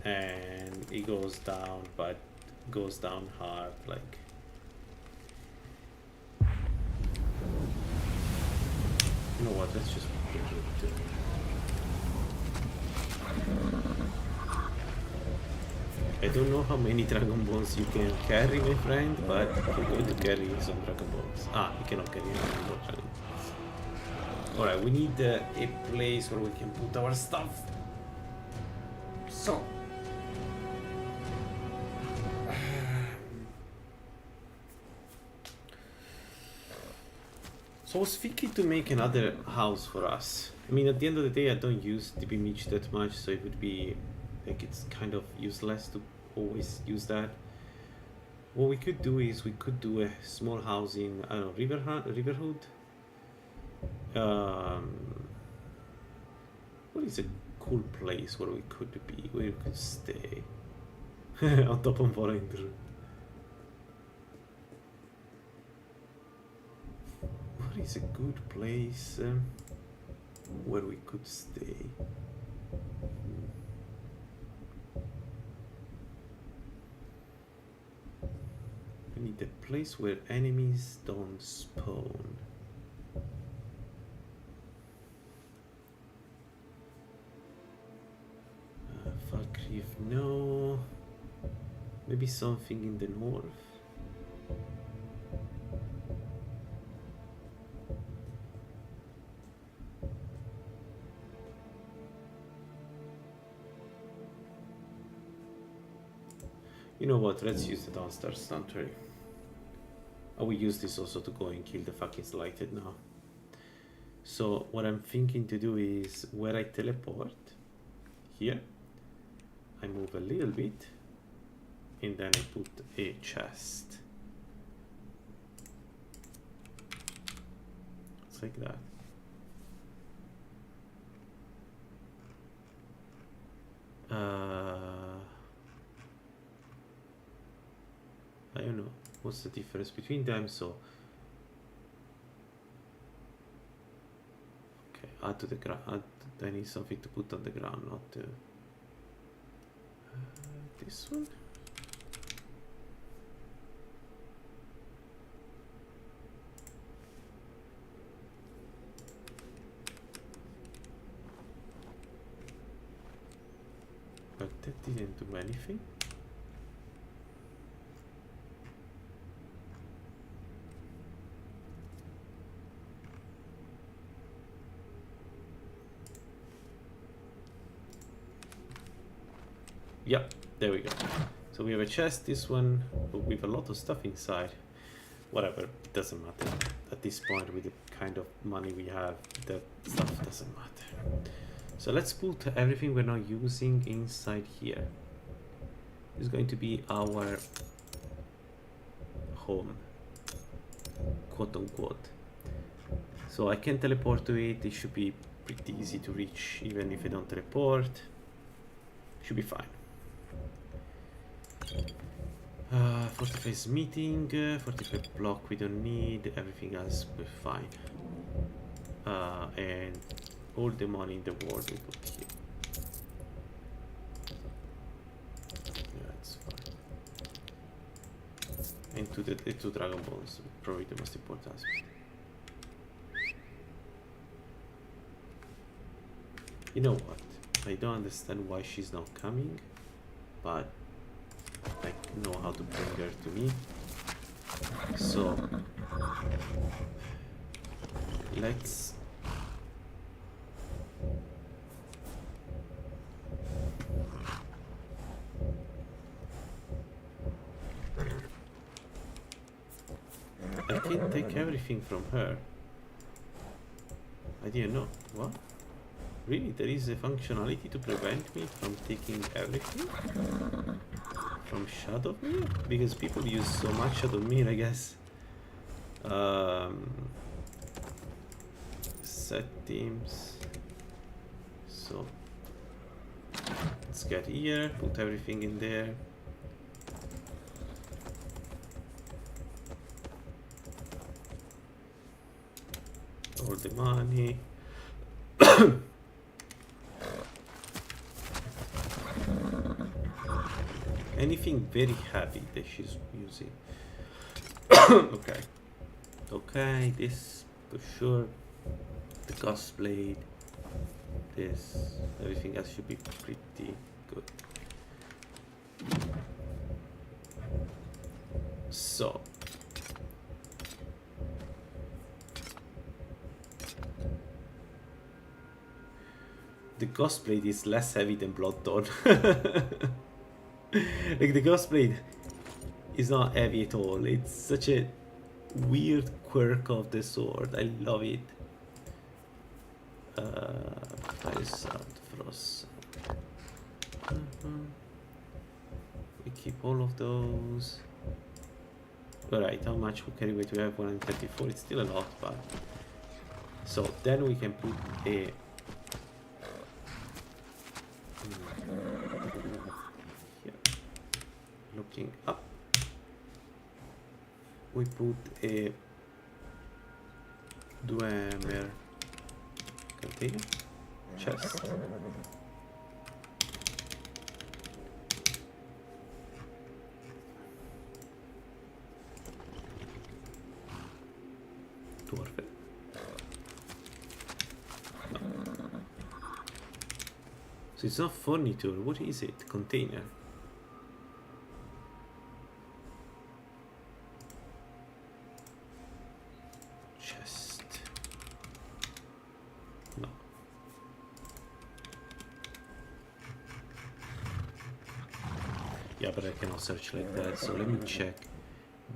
and it goes down, but goes down hard, like. You know what, let's just put it. I don't know how many Dragon Balls you can carry, my friend, but you're going to carry some Dragon Balls. Ah, you cannot carry any more Dragon Balls. Alright, we need a place where we can put our stuff. So. So I was thinking to make another house for us. I mean, at the end of the day, I don't use DB Meech that much, so it would be like it's kind of useless to always use that. What we could do is we could do a small house in, I don't know, Riverhood. What is a cool place where we could be, where we could stay? On top of Vorendr. What is a good place where we could stay? We need a place where enemies don't spawn. Falkreef, no. Maybe something in the north. You know what, let's use the downstairs sanctuary. I will use this also to go and kill the fucking slighted now. So what I'm thinking to do is where I teleport, here, I move a little bit and then I put a chest. It's like that. I don't know what's the difference between them, so okay, add to the ground. I need something to put on the ground, not this one. But that didn't do anything. Yep, there we go. So we have a chest, this one with a lot of stuff inside. Whatever, it doesn't matter. At this point, with the kind of money we have, that stuff doesn't matter. So let's put everything we're not using inside here. It's going to be our home, quote unquote. So I can teleport to it. It should be pretty easy to reach, even if I don't teleport. Should be fine. Fortified meeting, fortified block we don't need, everything else we're fine. And all the money in the world we put here. Yeah, it's fine. And to the two Dragon Balls, probably the most important aspect. You know what? I don't understand why she's not coming, but I know how to bring her to me. So let's I can take everything from her. I didn't know. What? Really? There is a functionality to prevent me from taking everything? From Shadowmere? Because people use so much Shadowmere, I guess. Settings. So let's get here, put everything in there. All the money. anything very heavy that she's using. Okay. Okay, this for sure. The ghost blade. This. Everything else should be pretty good. So. The ghost blade is less heavy than Bloodthorn. Like the ghost blade is not heavy at all. It's such a weird quirk of the sword. I love it. Fire sound, frost sound. We keep all of those. Alright, how much carry weight we have? 134. It's still a lot, but so then we can put a looking up, we put a Dwemer container chest. Dwarf it. No. So it's not furniture. What is it? Container. Yeah, but I cannot search like that, so let me check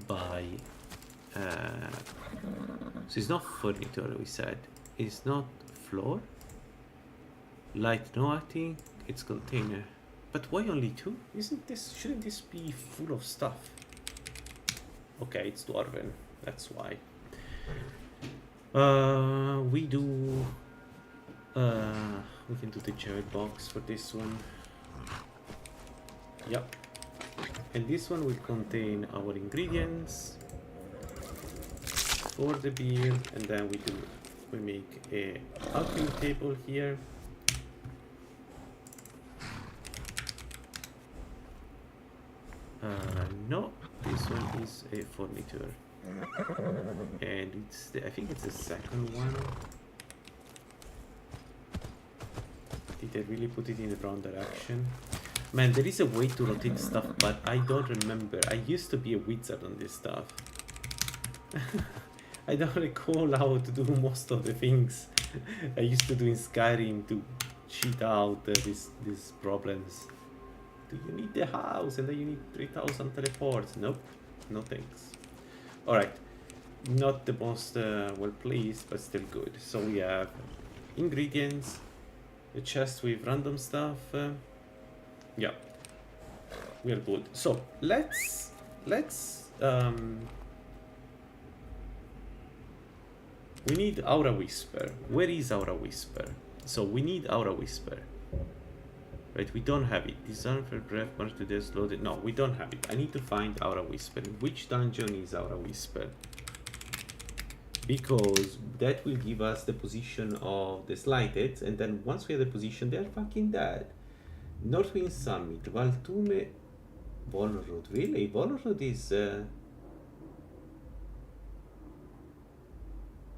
by so it's not furniture, we said. It's not floor. Light, no, I think it's container. But why only 2? Shouldn't this be full of stuff? Okay, it's dwarven, that's why. We can do the jared box for this one. Yep. And this one will contain our ingredients for the beer, and then we make a alchemy table here. No, this one is a furniture, and I think it's the second one. Did I really put it in the wrong direction? Man, there is a way to rotate stuff, but I don't remember. I used to be a wizard on this stuff. I don't recall how to do most of the things I used to do in Skyrim to cheat out these problems. Do you need the house? And then you need 3000 teleports. Nope, no thanks. Alright, not the most well placed, but still good. So we have ingredients, a chest with random stuff. Yeah, we are good. So let's we need Aura Whisper. Where is Aura Whisper? So we need Aura Whisper. Right, we don't have it. Disarm for breath, march to death, loaded. No, we don't have it. I need to find Aura Whisper. Which dungeon is Aura Whisper? Because that will give us the position of the Slighted, and then once we have the position, they're fucking dead. Northwind Summit, Valtume, Volrod. Really? Volrod is...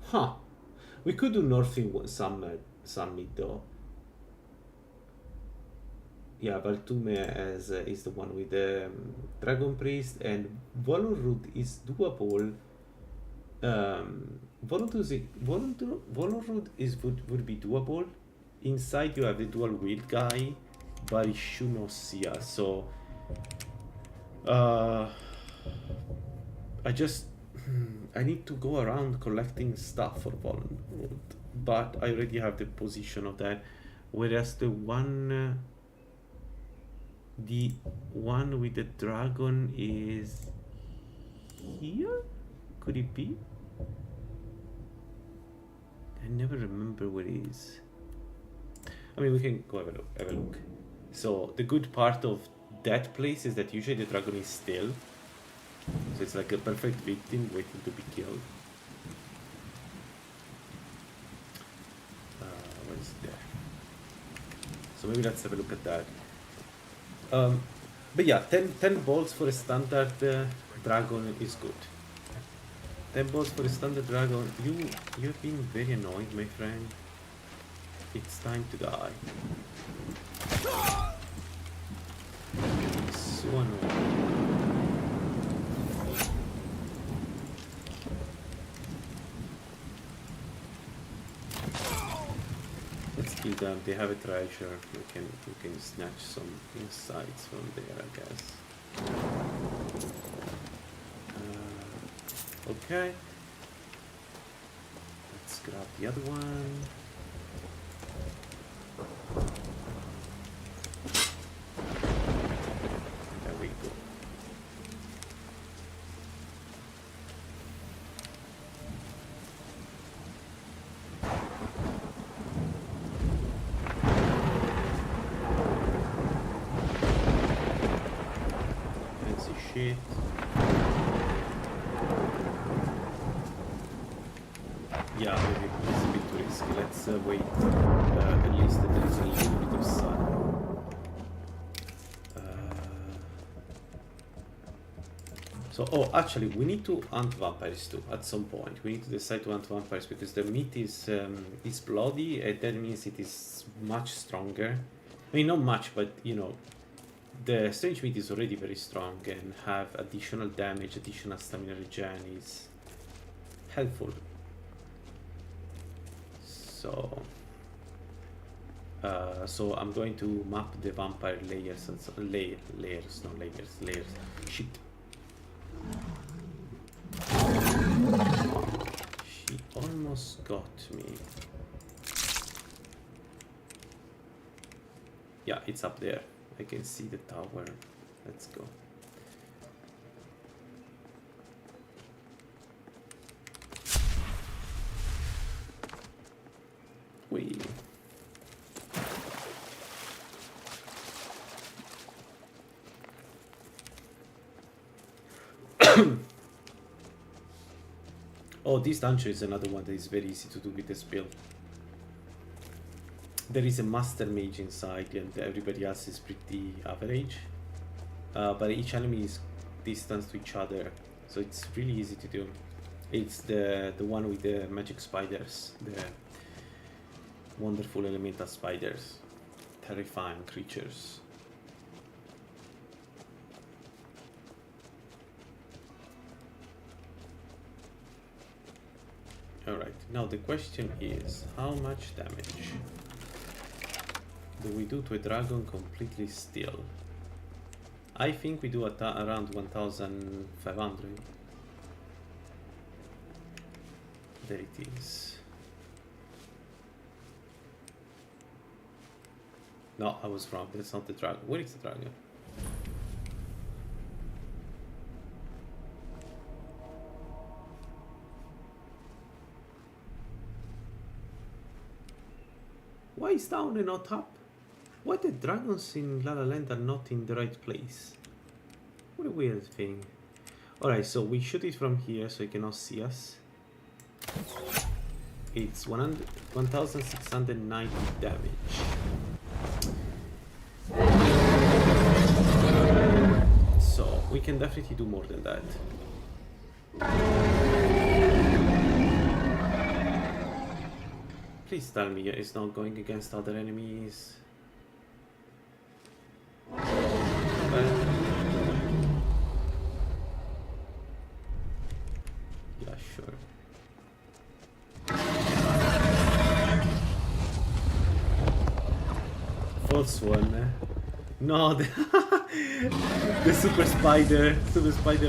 Huh. We could do Northwind Summit though. Yeah, Valtume is the one with the Dragon Priest, and Volrod is doable. Volrod would be doable. Inside you have the dual wield guy, but it should not see us. So I need to go around collecting stuff for Volrod, but I already have the position of that. Whereas the one with the dragon is here. Could it be? I never remember where it is. I mean, we can go have a look. So the good part of that place is that usually the dragon is still. So it's like a perfect victim waiting to be killed. Where is it there? So maybe let's have a look at that. But yeah, 10 bolts for a standard dragon is good. 10 bolts for a standard dragon. You've been very annoying, my friend. It's time to die. So annoying. Let's kill them. They have a treasure. We can snatch some insights from there, I guess. Okay. Let's grab the other one. There we go. Fancy shit. Yeah, maybe it's a bit too risky. Let's wait at least that there is a little bit of sun. Oh, actually, we need to hunt vampires too at some point. We need to decide to hunt vampires because the meat is bloody, and that means it is much stronger. I mean, not much, but you know, the strange meat is already very strong and have additional damage, additional stamina regen is helpful. So I'm going to map the vampire layers and layers. Shit. She almost got me. Yeah, it's up there. I can see the tower. Let's go. Wee. Oh, this dungeon is another one that is very easy to do with the spell. There is a master mage inside and everybody else is pretty average. But each enemy is distance to each other, so it's really easy to do. It's the one with the magic spiders, the wonderful elemental spiders, terrifying creatures. Alright, now the question is, how much damage do we do to a dragon completely still? I think we do around 1500. There it is. No, I was wrong, that's not the dragon. Where is the dragon? Why is down and not up? Why the dragons in Lalaland are not in the right place? What a weird thing. Alright, so we shoot it from here so it cannot see us. It's 1690 damage. So we can definitely do more than that. Please tell me it's not going against other enemies. Yeah, sure. False one. No, the super spider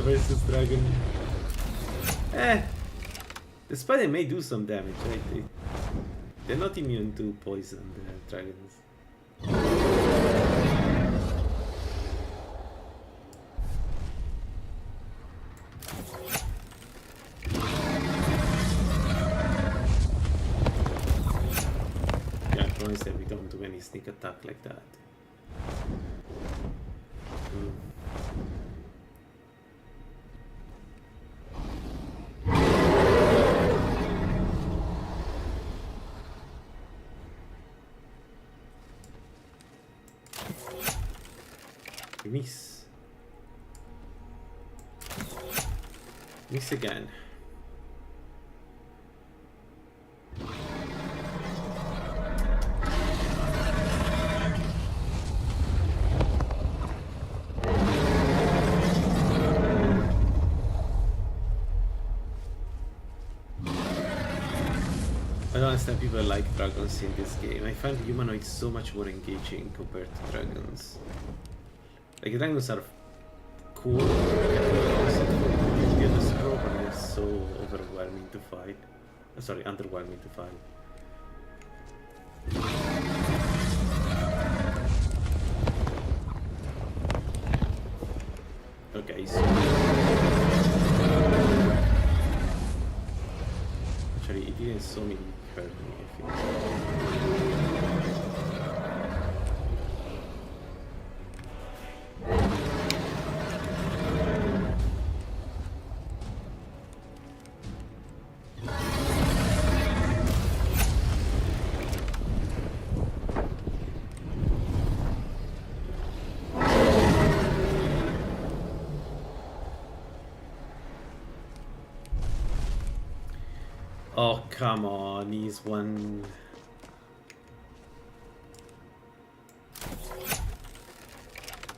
versus dragon. The spider may do some damage, right? They're not immune to poison, the dragons. Yeah, I promise that we don't do any sneak attack like that. Miss. Miss again. I don't understand people like dragons in this game. I find humanoids so much more engaging compared to dragons. Like, dragons are cool, the scroll, but they're so overwhelming to fight. Sorry, underwhelming to fight. Okay, so actually it didn't so many hurt me, I think. Oh, come on, he's one.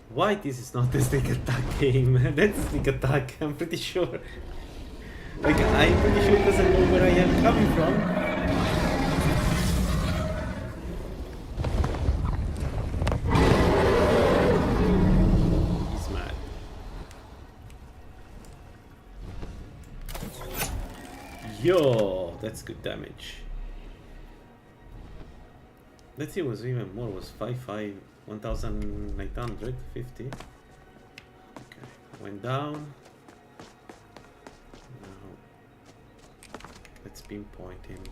Why this is not a sneak attack game? That's a sneak attack, I'm pretty sure. Like, I'm pretty sure it doesn't know where I am coming from. He's mad. Yo, that's good damage. Let's see, it was even more, it was 1950. Okay, went down. Now, let's pinpoint him.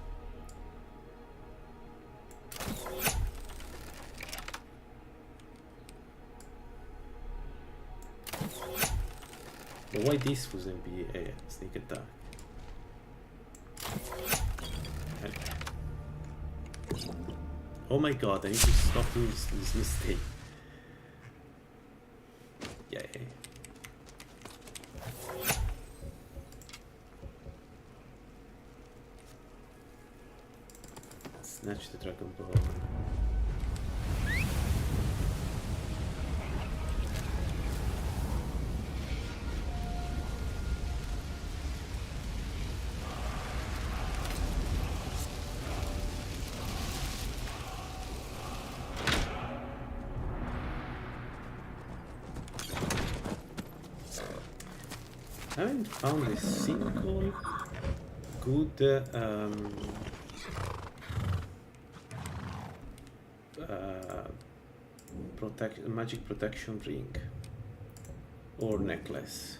But why this wouldn't be a sneak attack? Oh my god, I need to stop doing this mistake. Yay. Snatch the Dragon Ball. I haven't found a single good magic protection ring or necklace,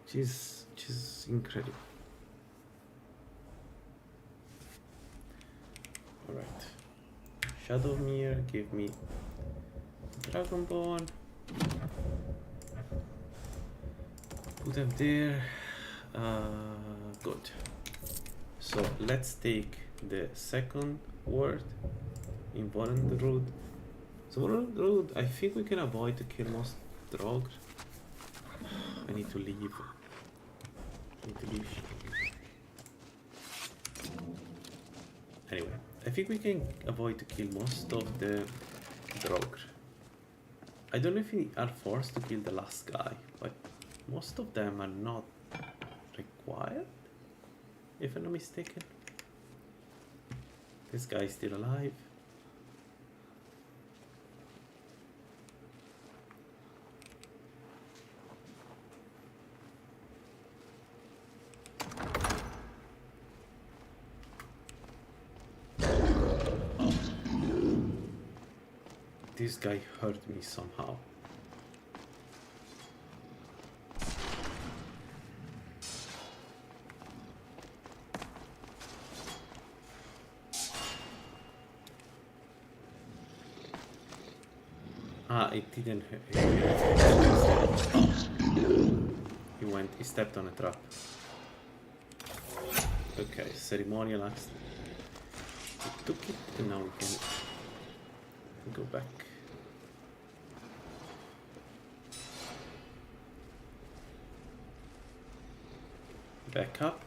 which is incredible. All right, Shadowmere, give me Dragonborn. Put them there. Good. So let's take the second word, Involved Road. So Road, I think we can avoid to kill most dogs. I need to leave. Anyway, I think we can avoid to kill most of the dogs. I don't know if we are forced to kill the last guy, but most of them are not required, if I'm not mistaken. This guy is still alive. This guy hurt me somehow. Ah, it didn't hurt. He stepped on a trap. Okay, ceremonial axe. We took it and now we can go back. Back up.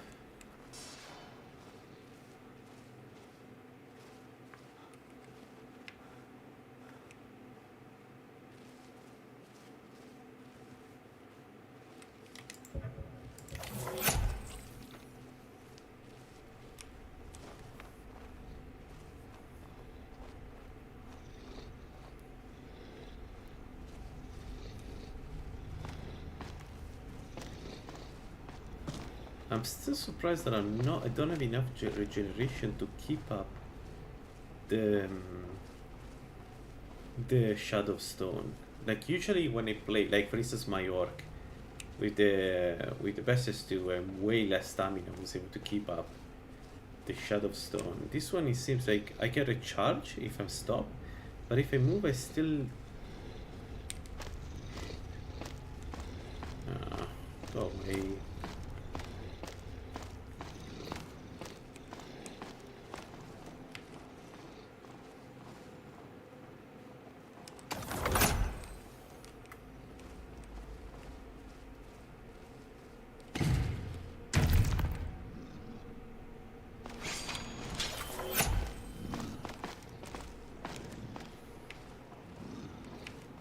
I'm still surprised that I don't have enough regeneration to keep up the Shadow Stone. Like usually when I play, like for instance my orc with the Besses 2, I'm way less stamina. I was able to keep up the Shadow Stone. This one, it seems like I can recharge if I'm stopped, but if I move, I still. Go away.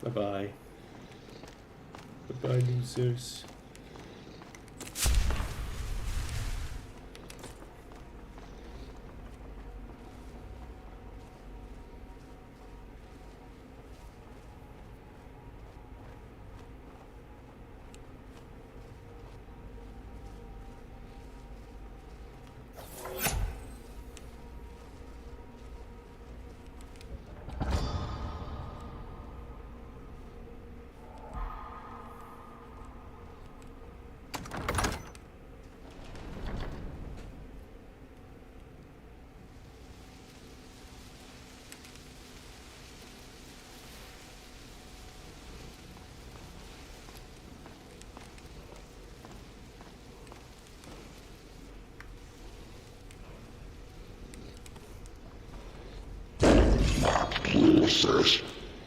Bye-bye. Bye-bye, losers.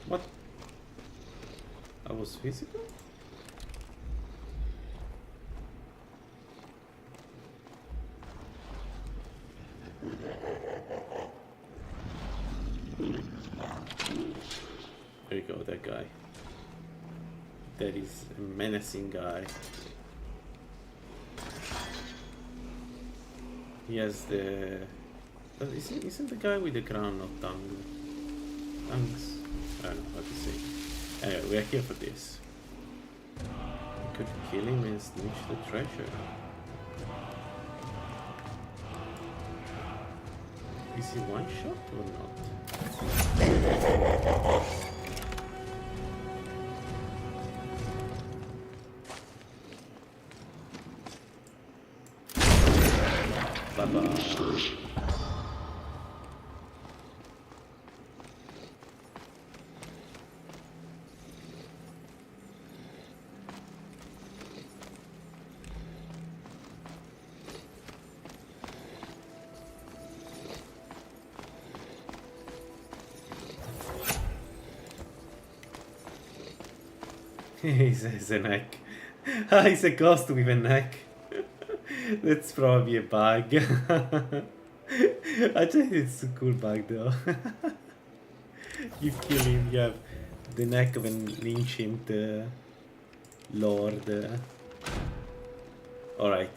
What? I was physical? There you go, that guy. That is a menacing guy. He has the... Isn't the guy with the crown not tongue? Tongues? I don't know how to say. Anyway, we are here for this. We could kill him and snitch the treasure. Is he one shot or not? Bye-bye. He's a neck. He's a ghost with a neck. That's probably a bug. I think it's a cool bug though. You kill him, you have the neck of an ancient lord. Alright.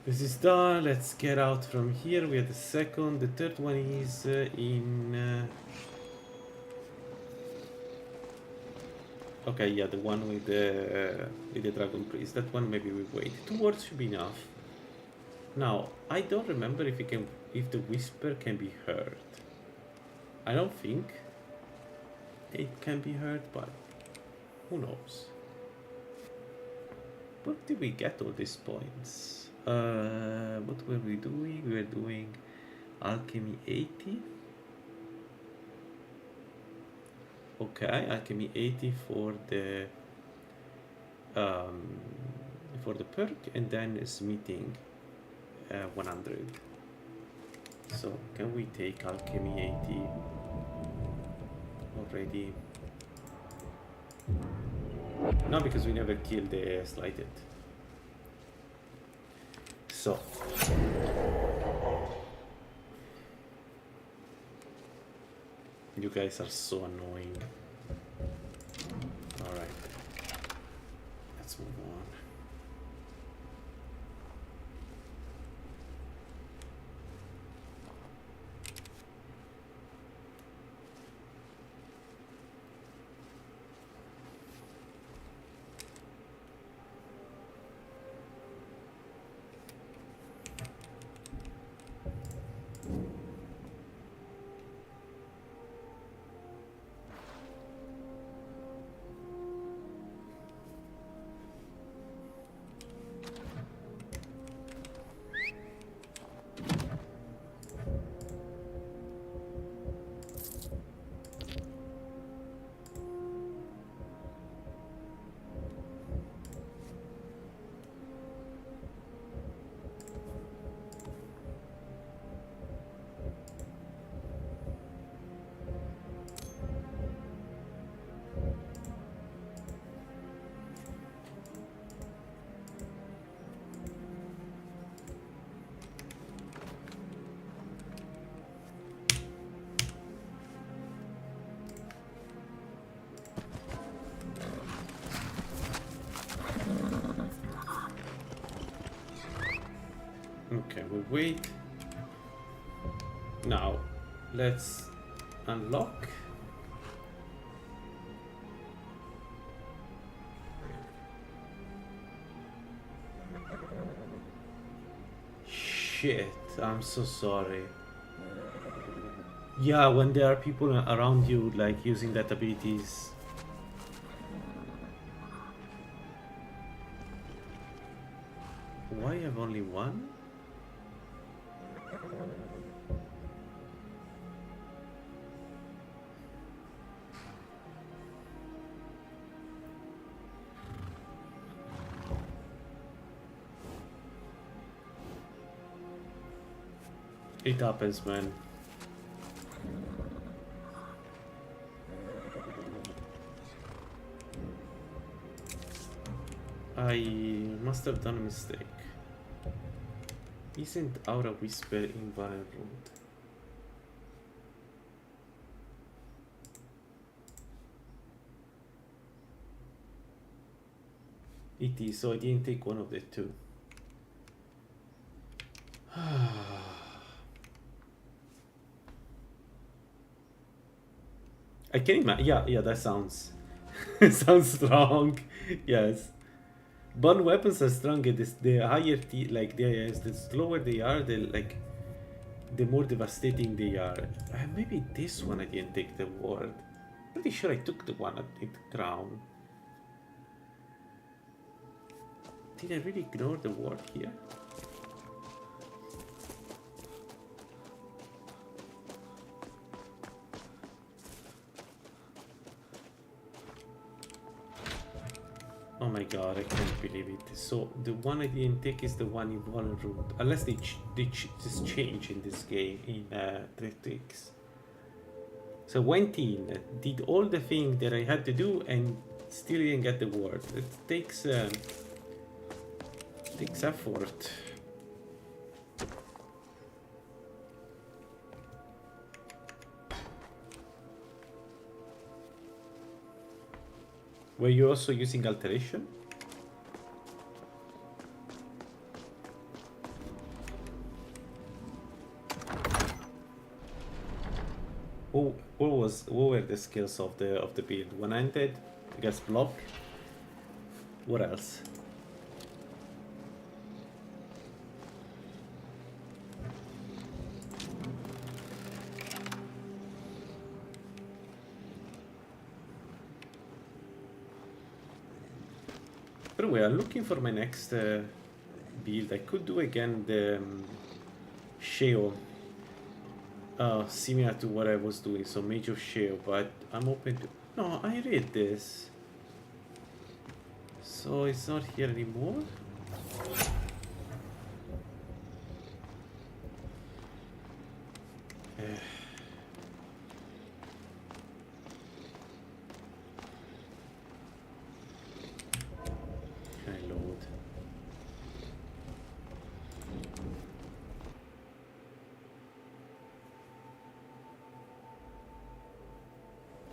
This is done. Let's get out from here. We have the second. The third one is in... Okay, yeah, the one with the dragon priest. That one maybe we wait. 2 words should be enough. Now, I don't remember if the whisper can be heard. I don't think it can be heard, but who knows? What did we get all these points? What were we doing? We were doing alchemy 80. Okay, alchemy 80 for the perk, and then smithing 100. So can we take alchemy 80 already? No, because we never killed the slighted. So you guys are so annoying. Alright. Let's move on. Okay, we wait. Now, let's unlock. Shit, I'm so sorry. Yeah, when there are people around you, like, using that abilities. Why have only one? It happens, man. I must have done a mistake. Isn't Aura Whisper invulnerable? It is, so I didn't take one of the two. I can imagine. Yeah, that sounds sounds strong. Yes, burn weapons are stronger. The higher the slower they are, the more devastating they are. Maybe this one I didn't take the ward. Pretty sure I took the one at the crown. Did I really ignore the ward here? Oh my god, I can't believe it. So the one I didn't take is the one invulnerable. Unless they just change in this game in Tactics. So went in, did all the thing that I had to do, and still didn't get the word. It takes effort. Were you also using alteration? What were the skills of the build? One-handed, I guess block. What else? By the way, I'm looking for my next build. I could do again the Sheo, similar to what I was doing, so Mage of Sheo, but I'm open to... No, I read this. So it's not here anymore?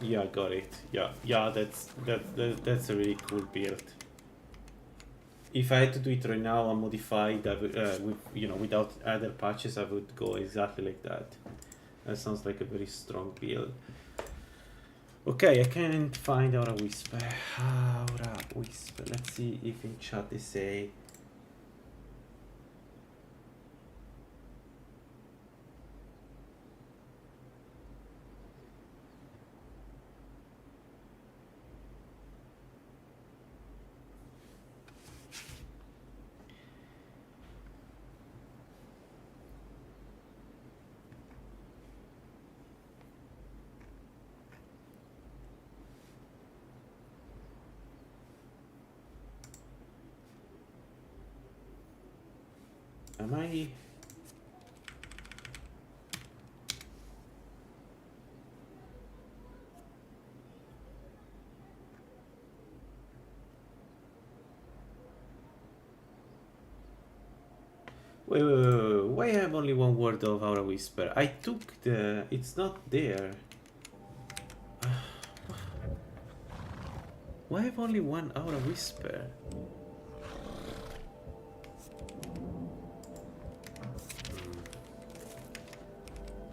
Yeah, got it. Yeah, that's a really cool build. If I had to do it right now unmodified, I would, without other patches, I would go exactly like that. That sounds like a very strong build. Okay, I can't find Aura Whisper. Aura Whisper. Let's see if in chat they say. Am I? Wait, why I have only one word of Aura Whisper? I took the... It's not there. Why I have only one Aura Whisper?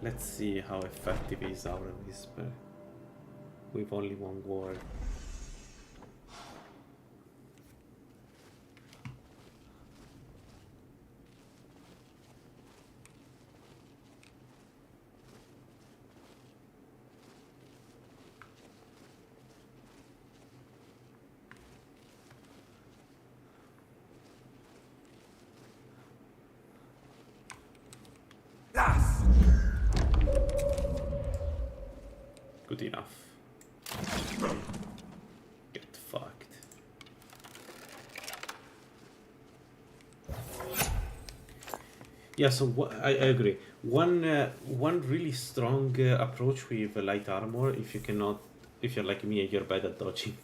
Let's see how effective is Aura Whisper with only one word. Good enough. Get fucked. Yeah, so I agree. One really strong approach with light armor, if you're like me and you're bad at dodging,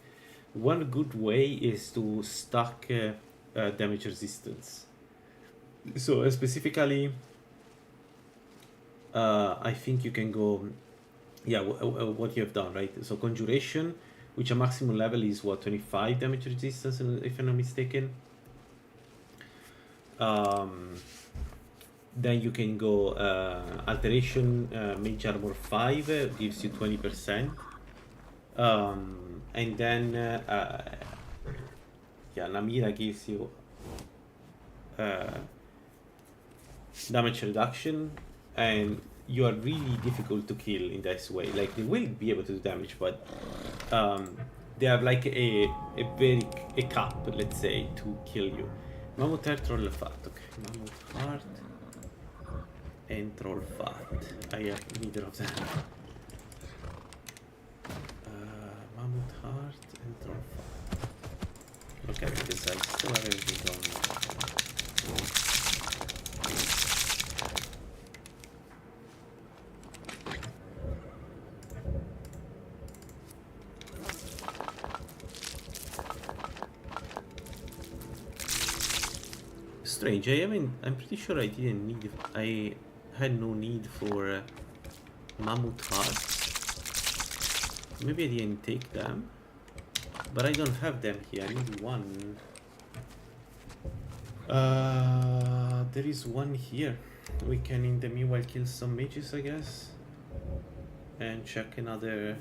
one good way is to stack damage resistance. So specifically, I think you can go. Yeah, what you have done, right? So Conjuration, which a maximum level is what, 25 damage resistance, if I'm not mistaken. Then you can go Alteration, Mage Armor 5 gives you 20%. And then yeah, Namira gives you damage reduction, and you are really difficult to kill in this way. Like, they will be able to do damage, but they have like a cap, let's say, to kill you. Mammoth Heart, Troll Fat. Okay, Mammoth Heart and Troll Fat. I have neither of them. Mammoth Heart and Troll Fat. Okay, because I still have everything on. Strange. I'm pretty sure I didn't need. I had no need for Mammoth Hearts. Maybe I didn't take them, but I don't have them here. I need one. There is one here. We can, in the meanwhile, kill some mages, I guess, and check another.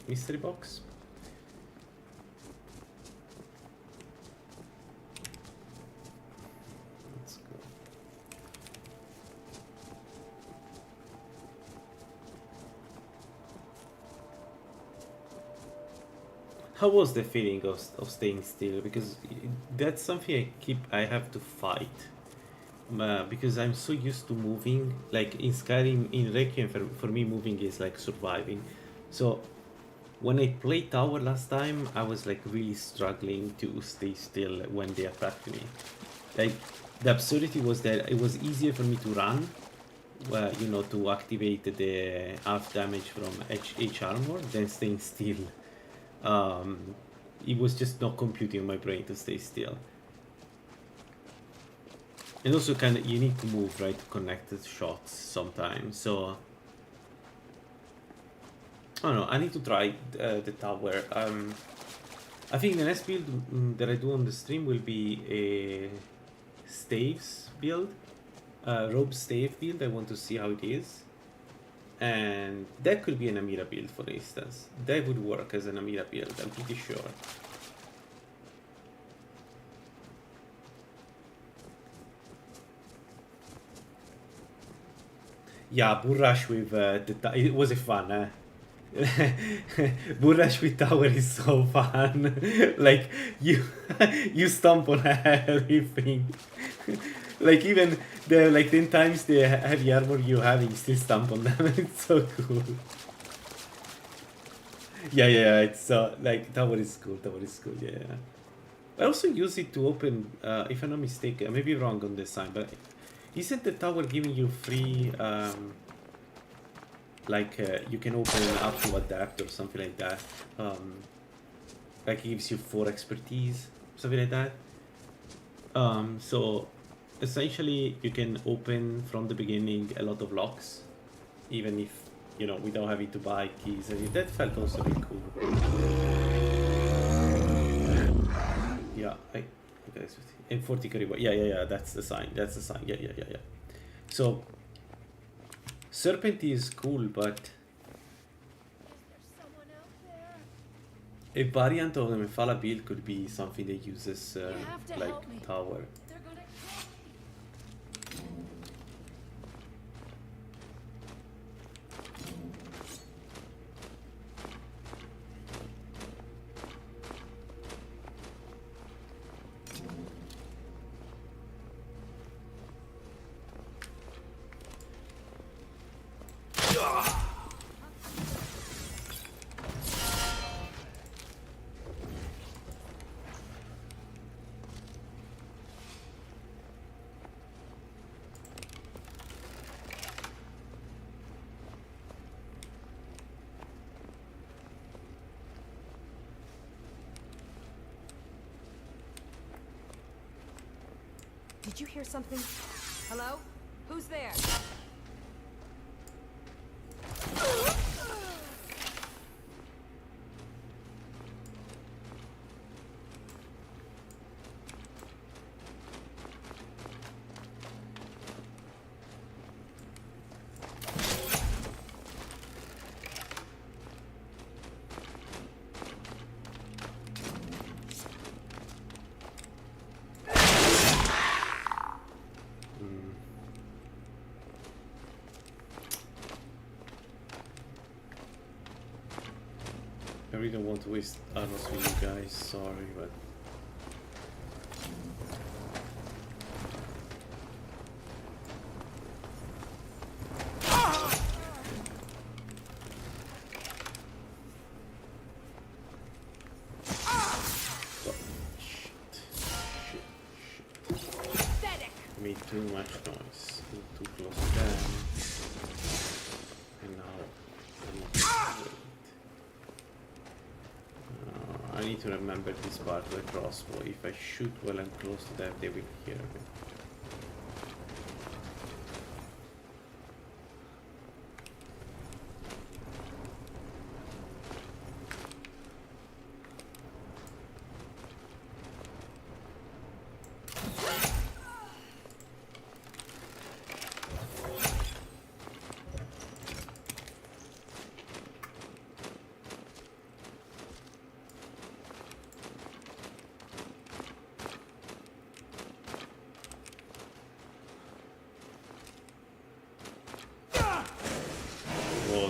Mystery box. Let's go. How was the feeling of staying still? Because that's something I have to fight. Because I'm so used to moving. Like in Skyrim, in Requiem, for me moving is like surviving. So when I played Tower last time, I was like really struggling to stay still when they attacked me. Like, the absurdity was that it was easier for me to run, to activate the half damage from H armor than staying still. It was just not computing in my brain to stay still. And also you need to move, right, to connect the shots sometimes. So I don't know, I need to try the tower. I think the next build that I do on the stream will be a staves build, rope stave build. I want to see how it is. And that could be an Amira build, for instance. That would work as an Amira build, I'm pretty sure. Yeah, Bull Rush with it was a fun, eh? Bull Rush with tower is so fun. Like you stomp on everything. Like even the 10 times the heavy armor you have, you still stomp on them. It's so cool. Yeah, it's so like tower is cool. Tower is cool. Yeah. I also use it to open, if I'm not mistaken, I may be wrong on this sign, but isn't the tower giving you free, you can open up to adapt or something like that? Like it gives you 4 expertise, something like that. So essentially you can open from the beginning a lot of locks, even if, you know, without having to buy keys. And that felt also really cool. Yeah, okay, and 40 curry. Yeah, that's the sign. That's the sign. Yeah. So Serpent is cool, but a variant of the Mephala build could be something that uses like tower. Did you hear something? Hello? Who's there? I really don't want to waste arrows with you guys, sorry, but... Shit. Made too much noise. Too close to them. And now... I need to remember this part of the crossbow. If I shoot while I'm close to them, they will hear me.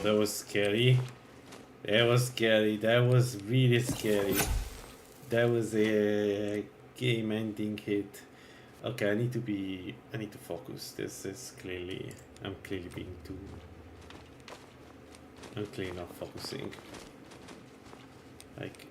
That was scary. That was scary. That was really scary. That was a game-ending hit. Okay, I need to focus. This is clearly, I'm clearly not focusing. Like.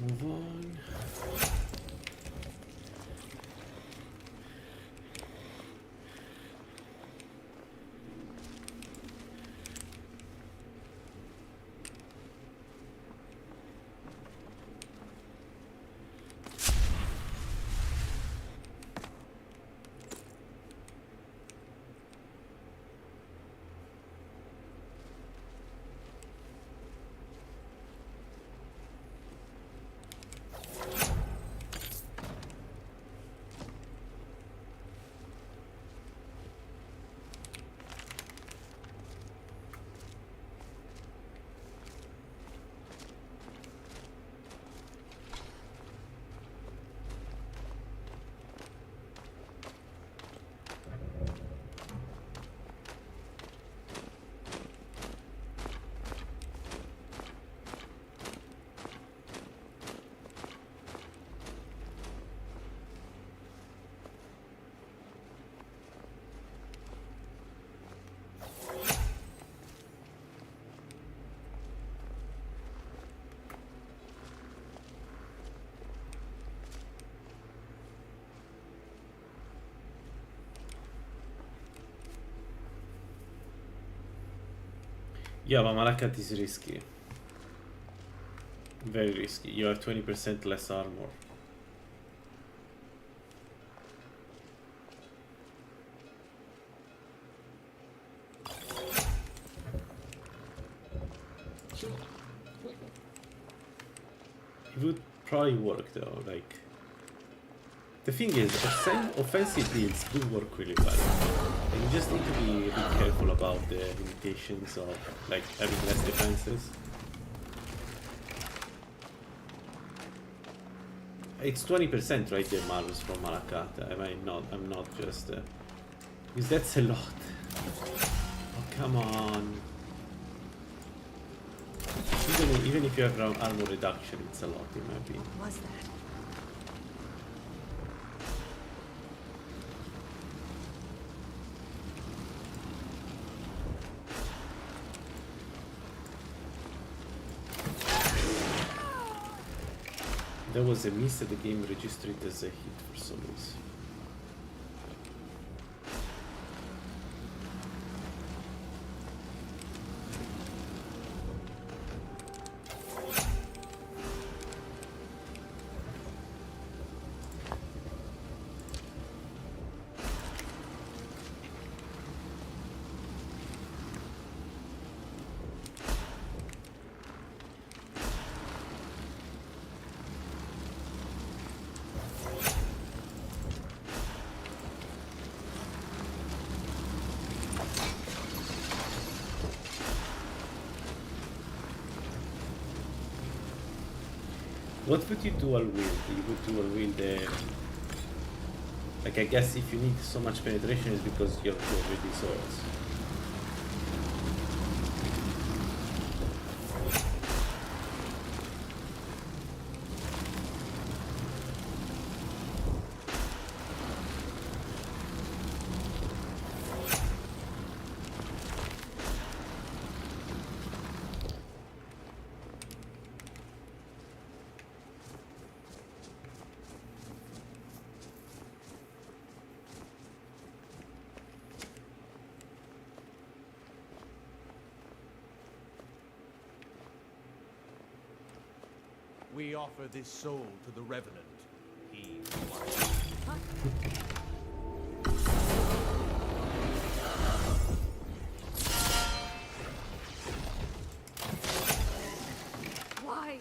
Let's move on. Yeah, but Malakat is risky. Very risky. You have 20% less armor. It would probably work though, like... The thing is, offensive builds do work really well. And you just need to be a bit careful about the limitations of like having less defenses. It's 20% right there, Marus, from Malakat. I'm not just... because that's a lot. Oh, come on. Even if you have armor reduction, it's a lot in my opinion. What was that? There was a miss at the game registered as a hit for some reason. What would you dual wield? You would dual wield the... Like, I guess if you need so much penetration, it's because you're already swords. We offer this soul to the Revenant. He Why?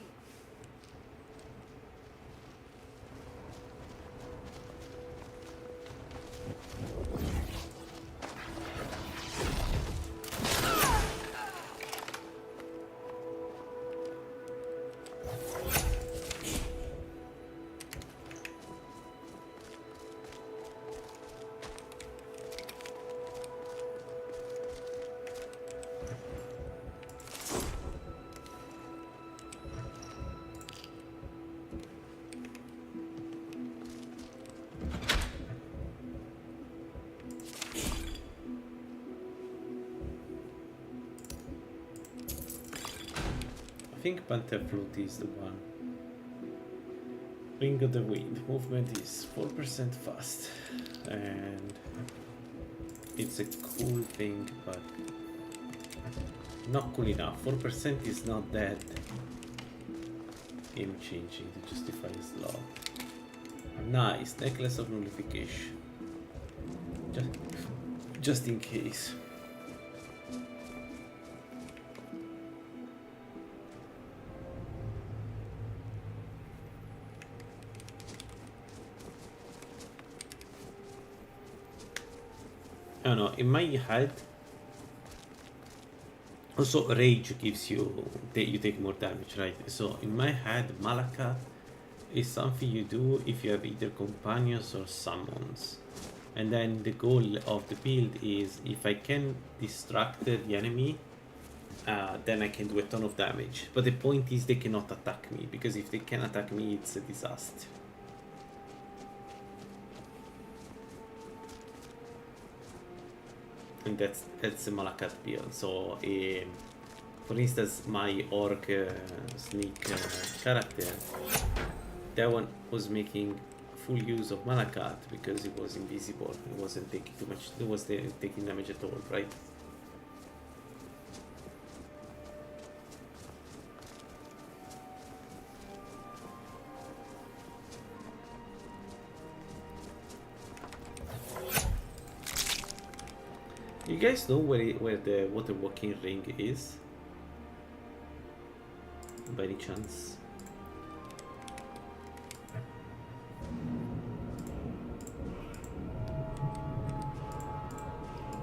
I think Panther Flute is the one. Ring of the Wind. Movement is 4% fast. And it's a cool thing, but not cool enough. 4% is not that game changing to justify his law. Nice. Necklace of Nullification. Just in case. Oh no, in my head. Also, rage gives you you take more damage, right? So in my head, Malaka is something you do if you have either companions or summons. And then the goal of the build is if I can distract the enemy, then I can do a ton of damage. But the point is they cannot attack me, because if they can attack me, it's a disaster. And that's a Malakat build. So, for instance, my orc sneak character, that one was making full use of Malakat because it was invisible. It wasn't taking too much. It was taking damage at all, right? You guys know where the water walking ring is? By any chance?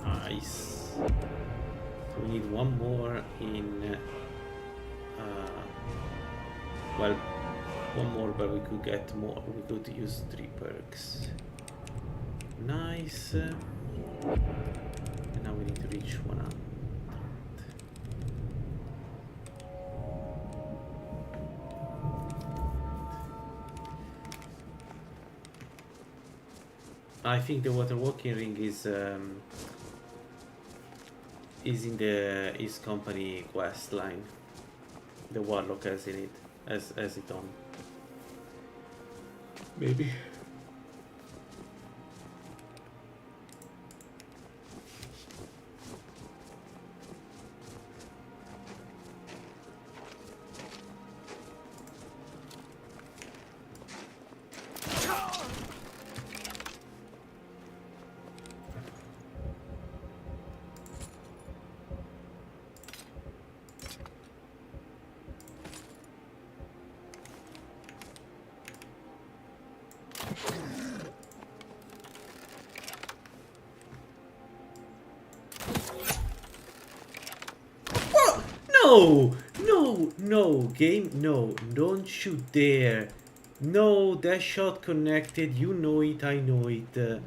Nice. So we need one more in. Well, one more, but we could get more. We could use 3 perks. Nice. And now we need to reach 100. I think the water walking ring is in the his company quest line. The warlock has in it, as it on. Maybe. No! No! No! Game, no. Don't shoot there. No, that shot connected. You know it, I know it.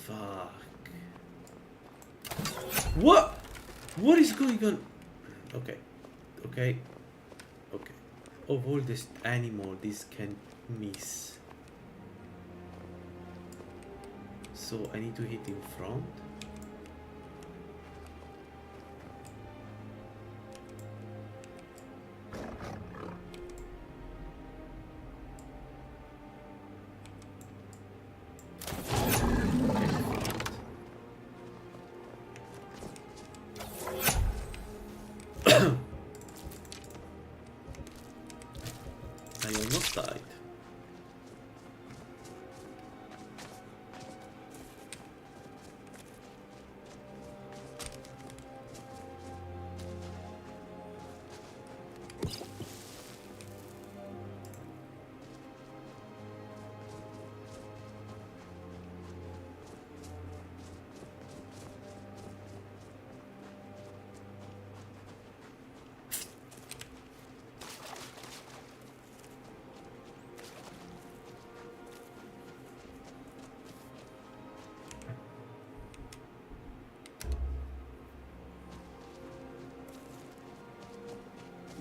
Fuck. What? What is going on? Okay. Okay. Okay. Of all this animal, this can miss. So I need to hit in front. I almost died.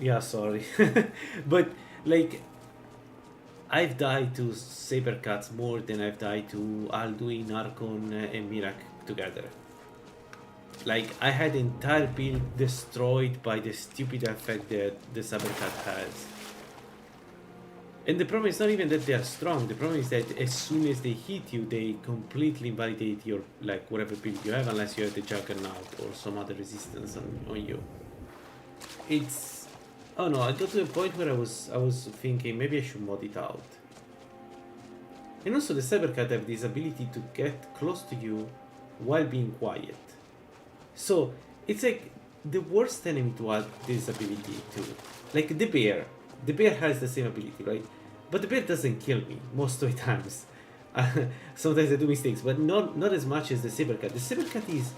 Yeah, sorry. But, like, I've died to Sabercats more than I've died to Alduin, Archon, and Mirak together. Like, I had the entire build destroyed by the stupid effect that the Sabercat has. And the problem is not even that they are strong, the problem is that as soon as they hit you, they completely invalidate your, like, whatever build you have, unless you have the Juggernaut or some other resistance on you. It's... oh no, I got to a point where I was thinking maybe I should mod it out. And also the Sabercat have this ability to get close to you while being quiet. So it's like the worst enemy to add this ability to. Like the bear. The bear has the same ability, right? But the bear doesn't kill me most of the times. Sometimes I do mistakes, but not as much as the Sabercat. The Sabercat is,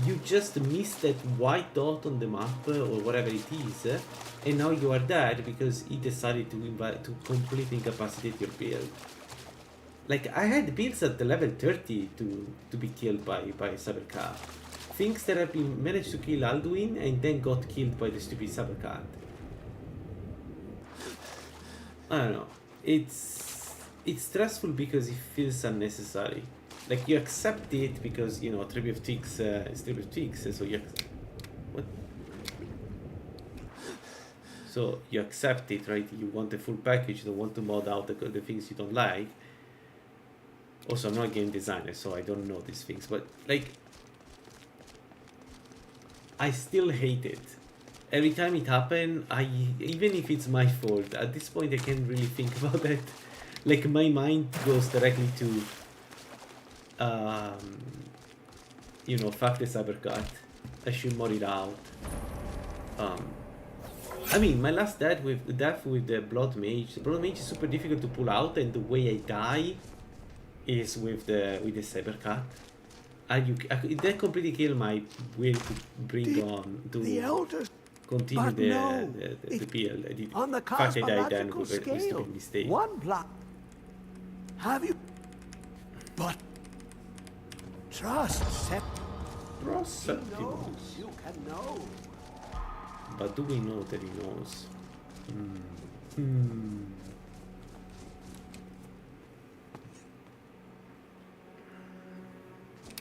you just miss that white dot on the map or whatever it is, and now you are dead because he decided to completely incapacitate your build. Like, I had builds at the level 30 to be killed by Sabercat. Things that have been managed to kill Alduin and then got killed by the stupid Sabercat. I don't know. It's stressful because it feels unnecessary. Like, you accept it because, you know, Tribute of Twix is Tribute of Twix, so you what? So you accept it, right? You want the full package, you don't want to mod out the things you don't like. Also, I'm not a game designer, so I don't know these things, but, like, I still hate it. Every time it happens, even if it's my fault, at this point I can't really think about that. Like, my mind goes directly to, you know, fuck the Sabercat. I should mod it out. I mean, my last death with the Blood Mage. The Blood Mage is super difficult to pull out, and the way I die is with the Sabercat. That completely killed my will to bring on to continue the build. I did. On the In fact, I died then cosmological with a scale, stupid mistake. one block. Have you? But trust, Trust Septimus. You can know. But do we know that he knows?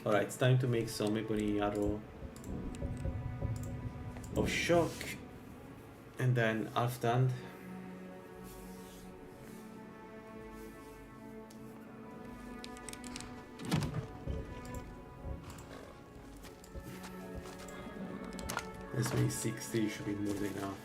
Alright, it's time to make some Ebony Arrow of Shock, and then Half-Stand. This way 60 should be more than enough.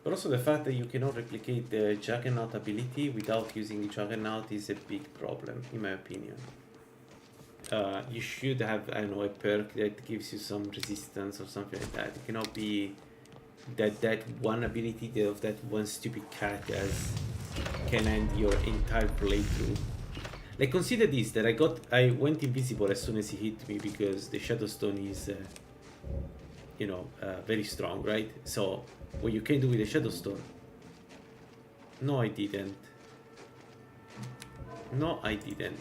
But also the fact that you cannot replicate the Juggernaut ability without using the Juggernaut is a big problem, in my opinion. You should have, I don't know, a perk that gives you some resistance or something like that. It cannot be that one ability of that one stupid cat can end your entire playthrough. Like, consider this, that I went invisible as soon as he hit me because the Shadowstone is, you know, very strong, right? So, what you can do with the Shadowstone... No, I didn't. No, I didn't.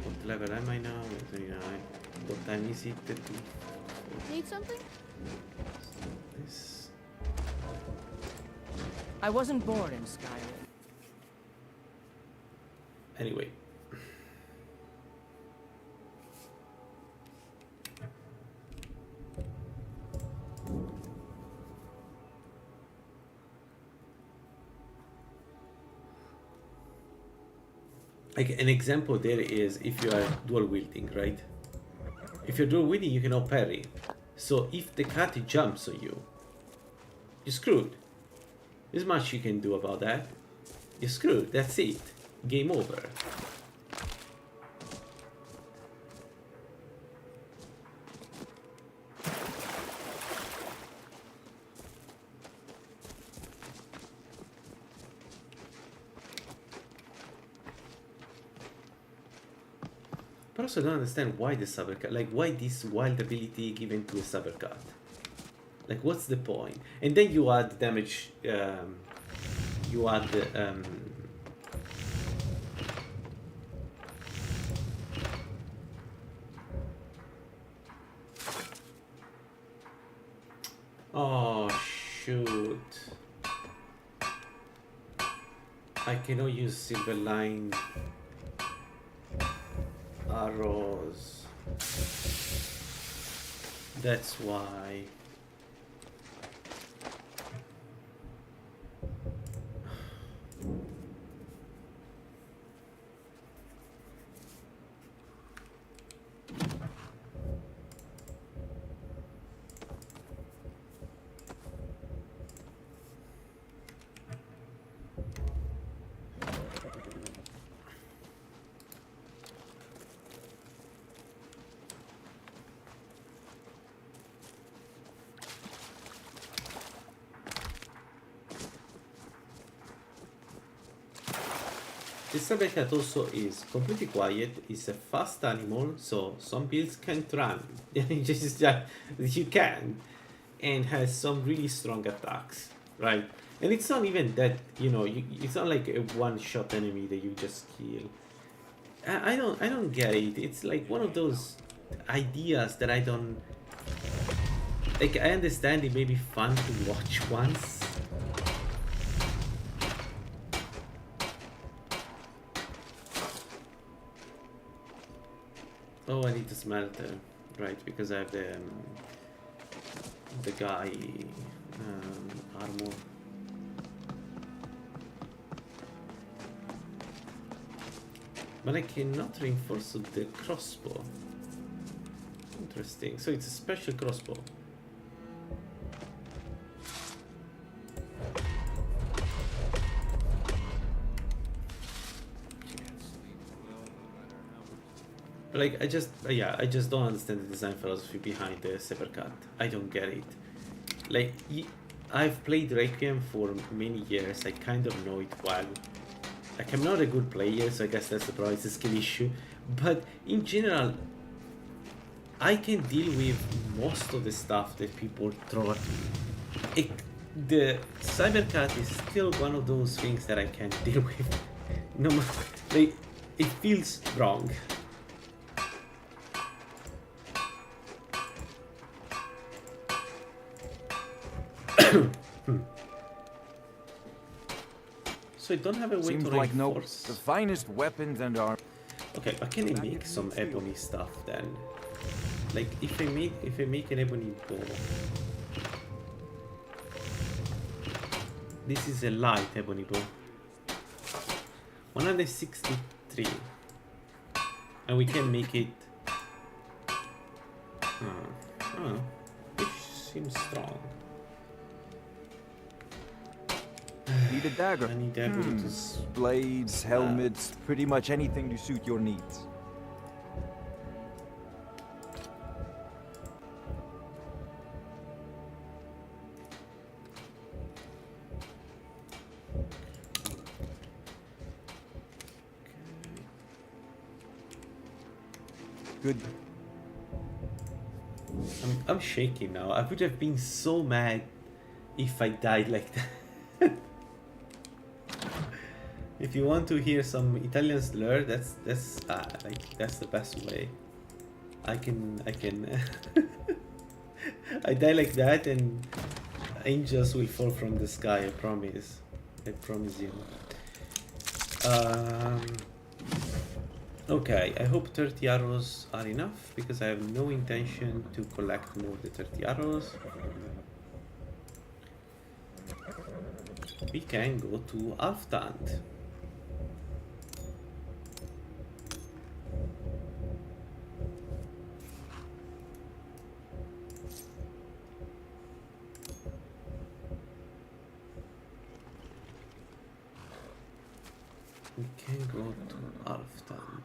What level am I now? 29. What time is it? Need something? This. I wasn't born in Skyrim. Anyway. Like, an example there is if you are dual wielding, right? If you're dual wielding, you cannot parry. So if the cat jumps on you, you're screwed. There's much you can do about that. You're screwed, that's it. Game over. But also I don't understand why the Sabercat, like why this wild ability given to a Sabercat? Like, what's the point? And then you add damage, you add Oh, shoot. I cannot use silver line arrows. That's why. This cat also is completely quiet. It's a fast animal, so some builds can't run. Just you can, and has some really strong attacks, right? And it's not even that, you know, it's not like a one-shot enemy that you just kill. I don't get it. It's like one of those ideas that I don't like. I understand it may be fun to watch once. Oh, I need to smelt, right? Because I have the guy armor. But I cannot reinforce the crossbow. Interesting. So it's a special crossbow. Like, I just don't understand the design philosophy behind the saber cut. I don't get it. Like, I've played Requiem for many years. I kind of know it well. Like, I'm not a good player, so I guess that's the problem. It's a skill issue. But in general, I can deal with most of the stuff that people throw at me. The saber cut is still one of those things that I can't deal with. No, like, it feels wrong. So I don't have a way Seems to like reinforce. the finest weapons and armor. Okay, but can I make some ebony stuff then? Like, if I make an ebony bow. This is a light ebony bow. 163. And we can make it. Which seems strong. Need a dagger. I need dagger Blades, helmets, pretty much anything to suit your needs. Good. I'm shaking now. I would have been so mad if I died like that. If you want to hear some Italian slur, that's the best way. I can I die like that and angels will fall from the sky, I promise. I promise you. Okay, I hope 30 arrows are enough because I have no intention to collect more than 30 arrows. We can go to Alftant. We can go to Alftant.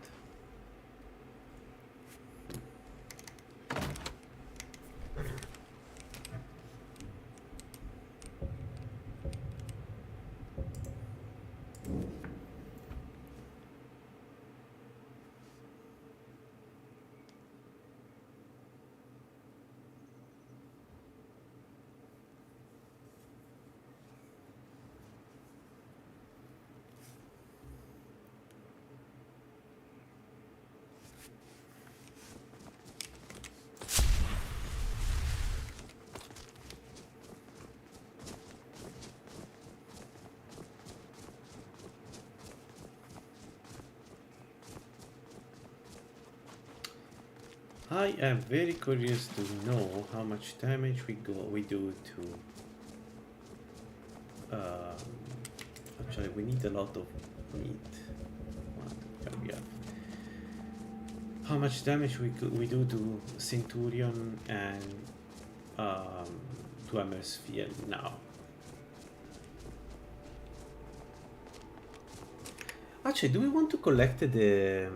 I am very curious to know how much damage we do to. Actually, we need a lot of meat. Here we have. How much damage we do to Centurion and to Hammersphere now. Actually, do we want to collect the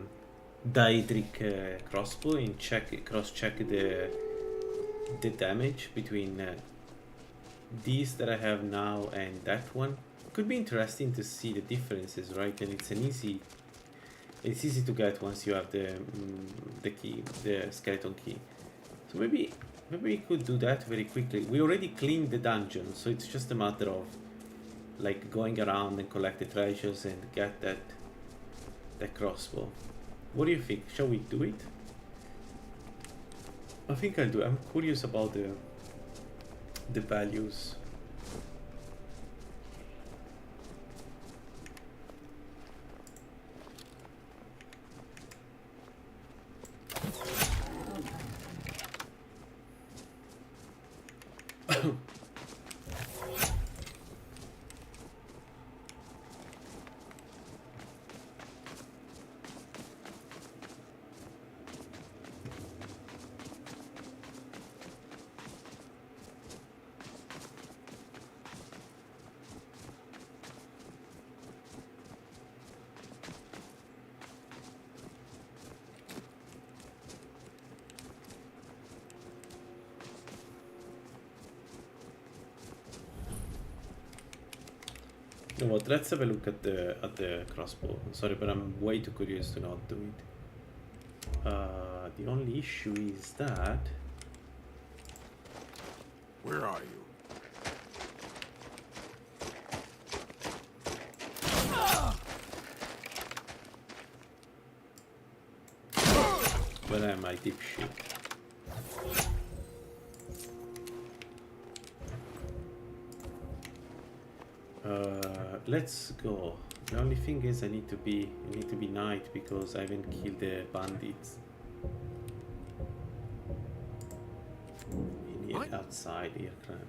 Daedric crossbow and cross-check the damage between these that I have now and that one? Could be interesting to see the differences, right? And it's easy to get once you have the key, the skeleton key. So maybe we could do that very quickly. We already cleaned the dungeon, so it's just a matter of like going around and collect the treasures and get that crossbow. What do you think? Shall we do it? I think I'll do it. I'm curious about the values. You know what, let's have a look at the crossbow. Sorry, but I'm way too curious to not do it. The only issue is that... Where are you? Where am I, dipshit? Let's go. The only thing is I need to be night because I haven't killed the bandits. In here, outside here, crap.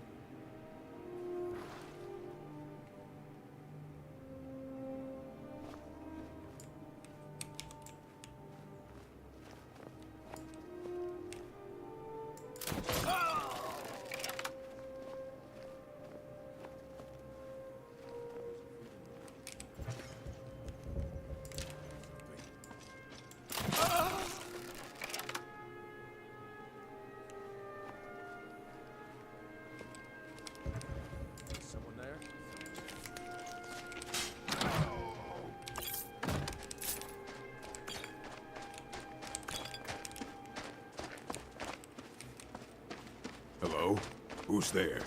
Hello? Who's there?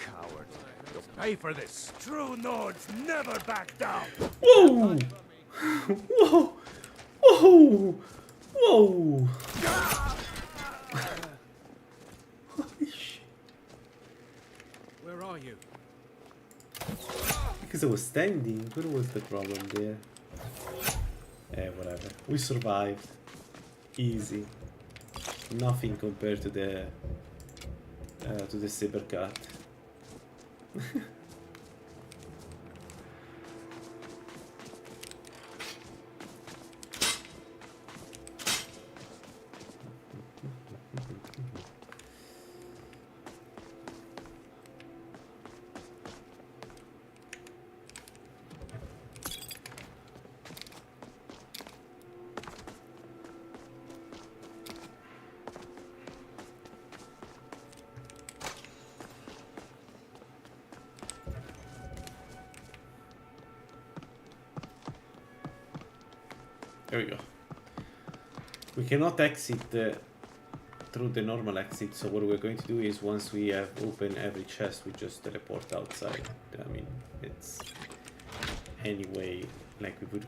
Coward. You'll pay for this. True Nords never back down. Whoa! Whoa! Whoa! Whoa! Where are you? Because I was standing. What was the problem there? Whatever. We survived. Easy. Nothing compared to the saber cat. There we go. We cannot exit through the normal exit, so what we're going to do is once we have opened every chest, we just teleport outside. I mean, it's anyway like we would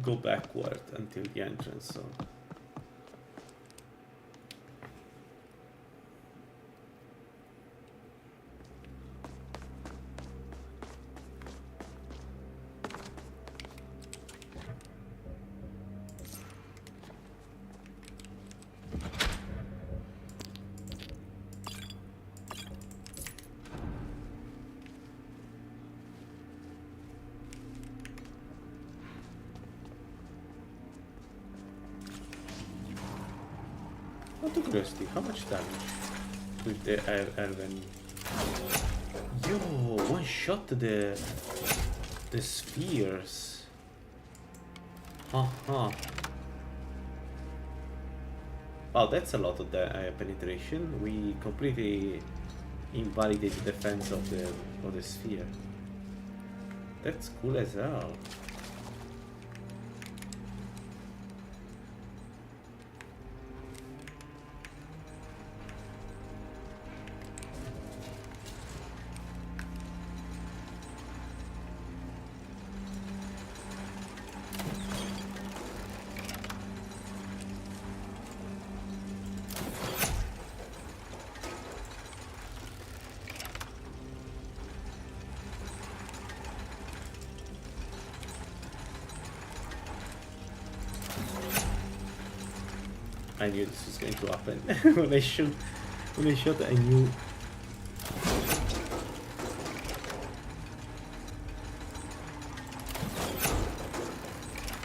go backward until the entrance, so... Out of curiosity, how much damage with the Elven? Yo, one shot the spheres. Wow, that's a lot of the penetration. We completely invalidated the defense of the sphere. That's cool as hell. I knew this was going to happen. when I shot, I knew.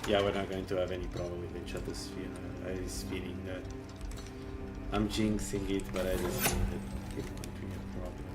Yeah, we're not going to have any problem with the Shadow Sphere. I was feeling that. I'm jinxing it, but I just feel that it won't be a problem.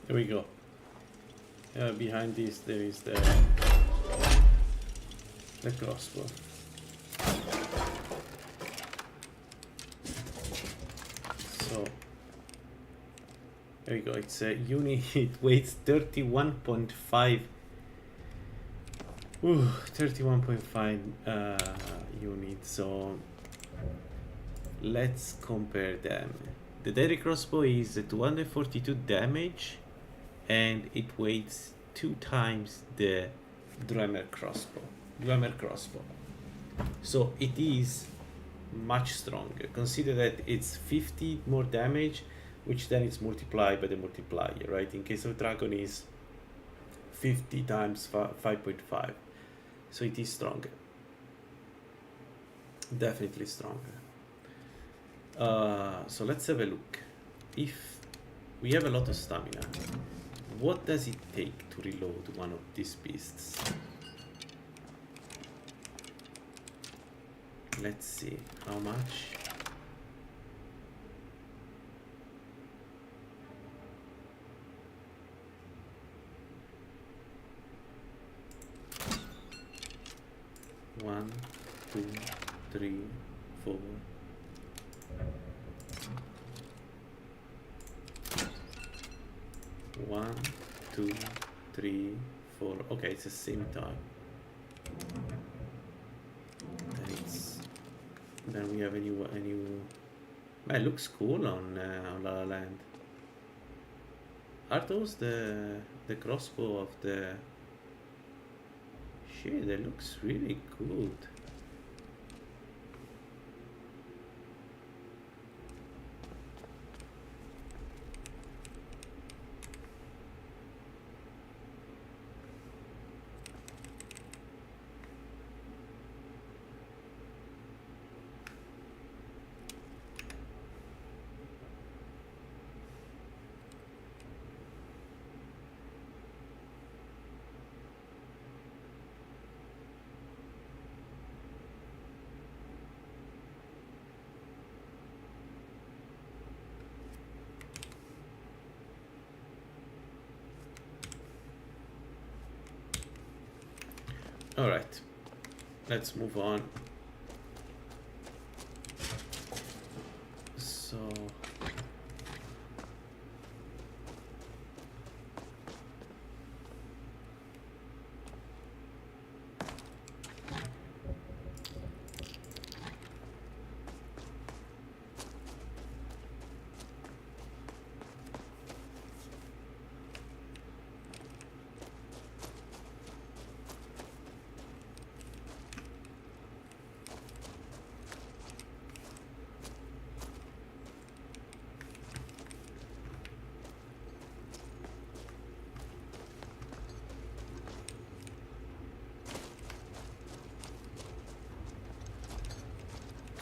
Here we go. Behind this there is the crossbow. So there we go. It's a unit. It weighs 31.5. 31.5 units. So let's compare them. The deadly crossbow is 242 damage, and it weighs 2 times the Dwemer crossbow. So it is much stronger. Consider that it's 50 more damage, which then is multiplied by the multiplier, right? In case of dragon is 50 times 5.5. So it is stronger. Definitely stronger. So let's have a look. If we have a lot of stamina, what does it take to reload one of these beasts? Let's see how much. One, 2, 3, 4. One, 2, 3, 4. Okay, it's the same time. Then we have a new. It looks cool on Lalaland. Are those the crossbow of the? Shit, that looks really good. All right, let's move on. So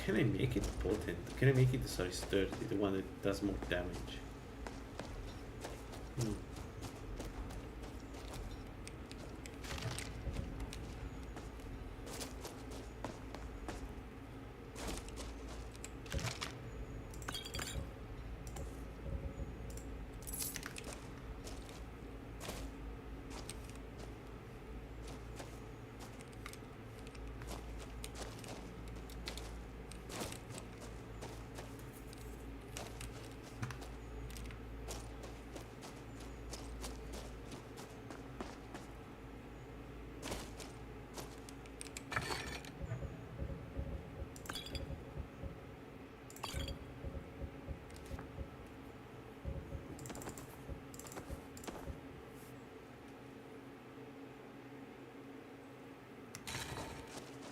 can I make it potent? Can I make it, sorry, sturdy, the one that does more damage?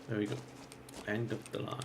There we go. End of the line.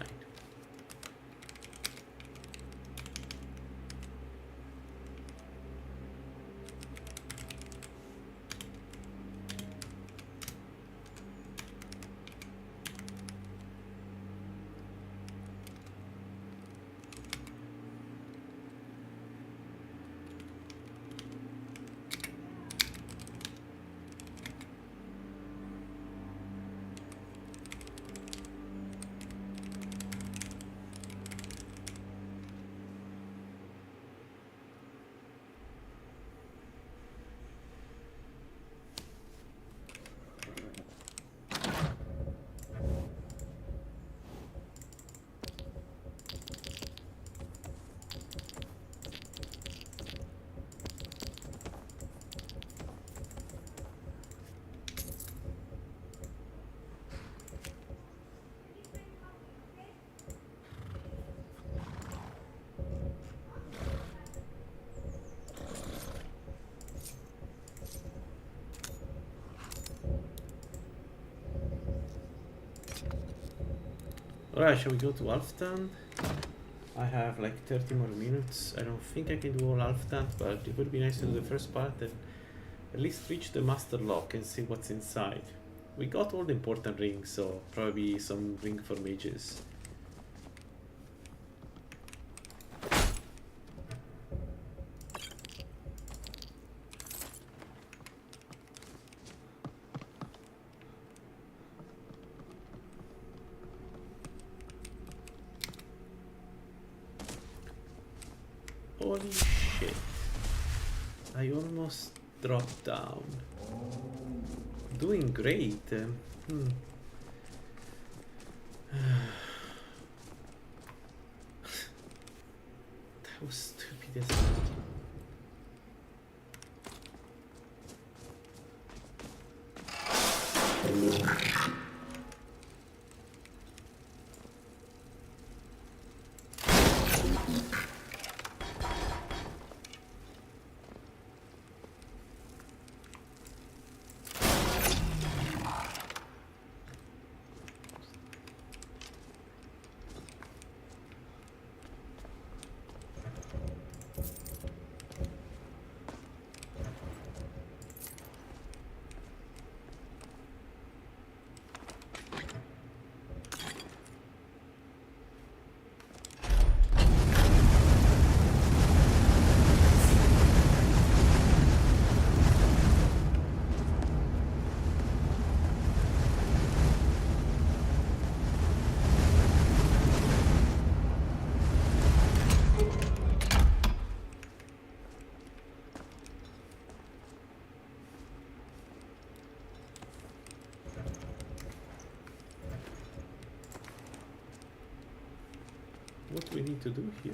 Alright, shall we go to Alftan? I have like 30 more minutes. I don't think I can do all Alftan, but it would be nice to do the first part and at least reach the master lock and see what's inside. We got all the important rings, so probably some ring for mages. Holy shit. I almost dropped down. Doing great. That was stupid as hell. What do we need to do here?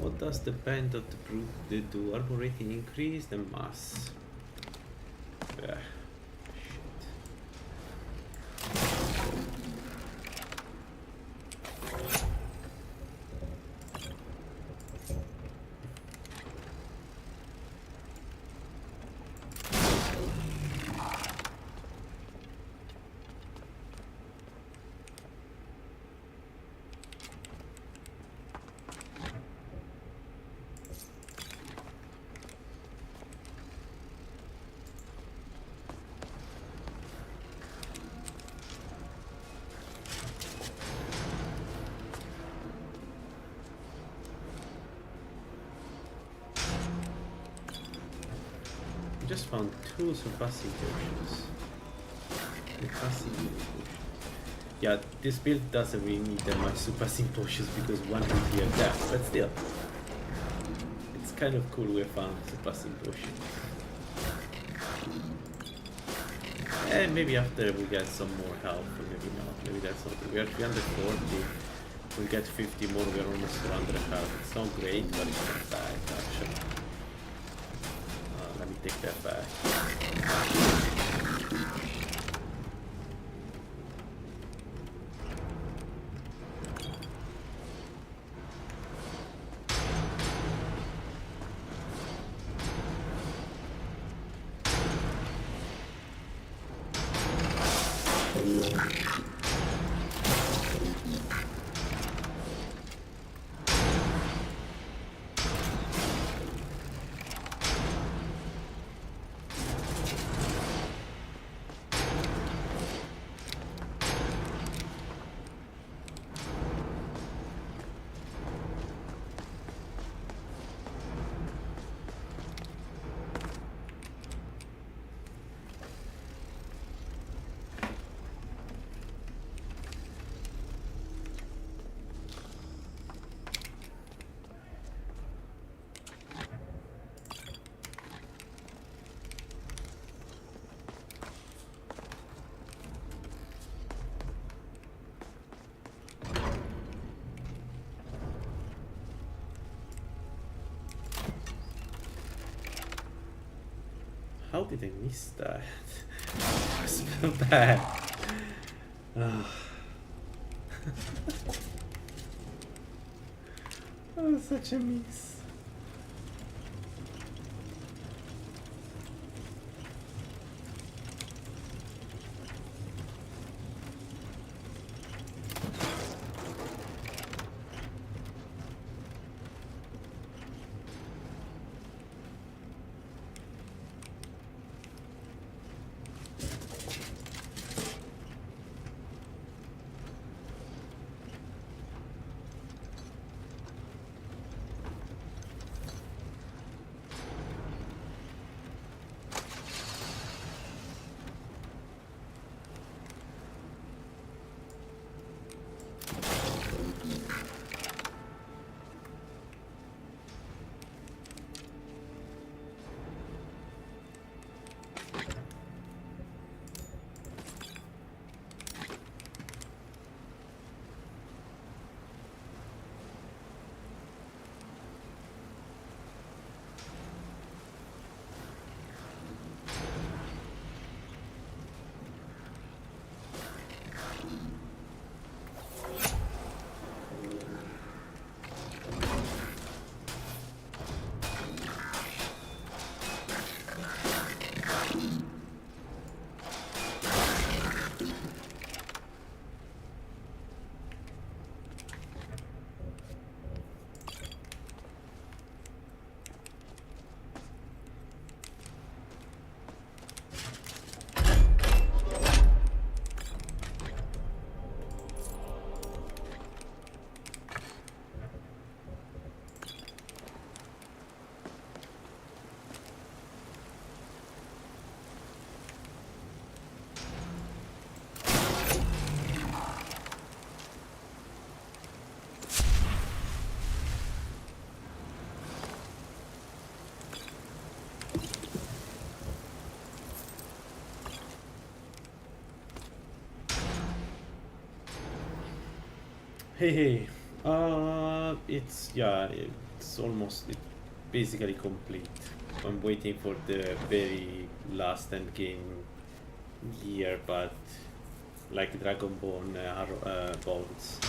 What does the band of the brute do? Armor rating increase the mass. Yeah. Just found 2 surpassing potions. Yeah, this build doesn't really need that much surpassing potions because one will be a death, but still. It's kind of cool we found surpassing potion. And maybe after we get some more health, or maybe not. Maybe that's not. We are 340. We get 50 more. We are almost 400 health. It's not great, but it's not bad actually. Let me take that back. How did I miss that? I feel bad. Oh. That was such a miss. Hey, it's almost basically complete. I'm waiting for the very last end game gear, but like Dragonborn bolts.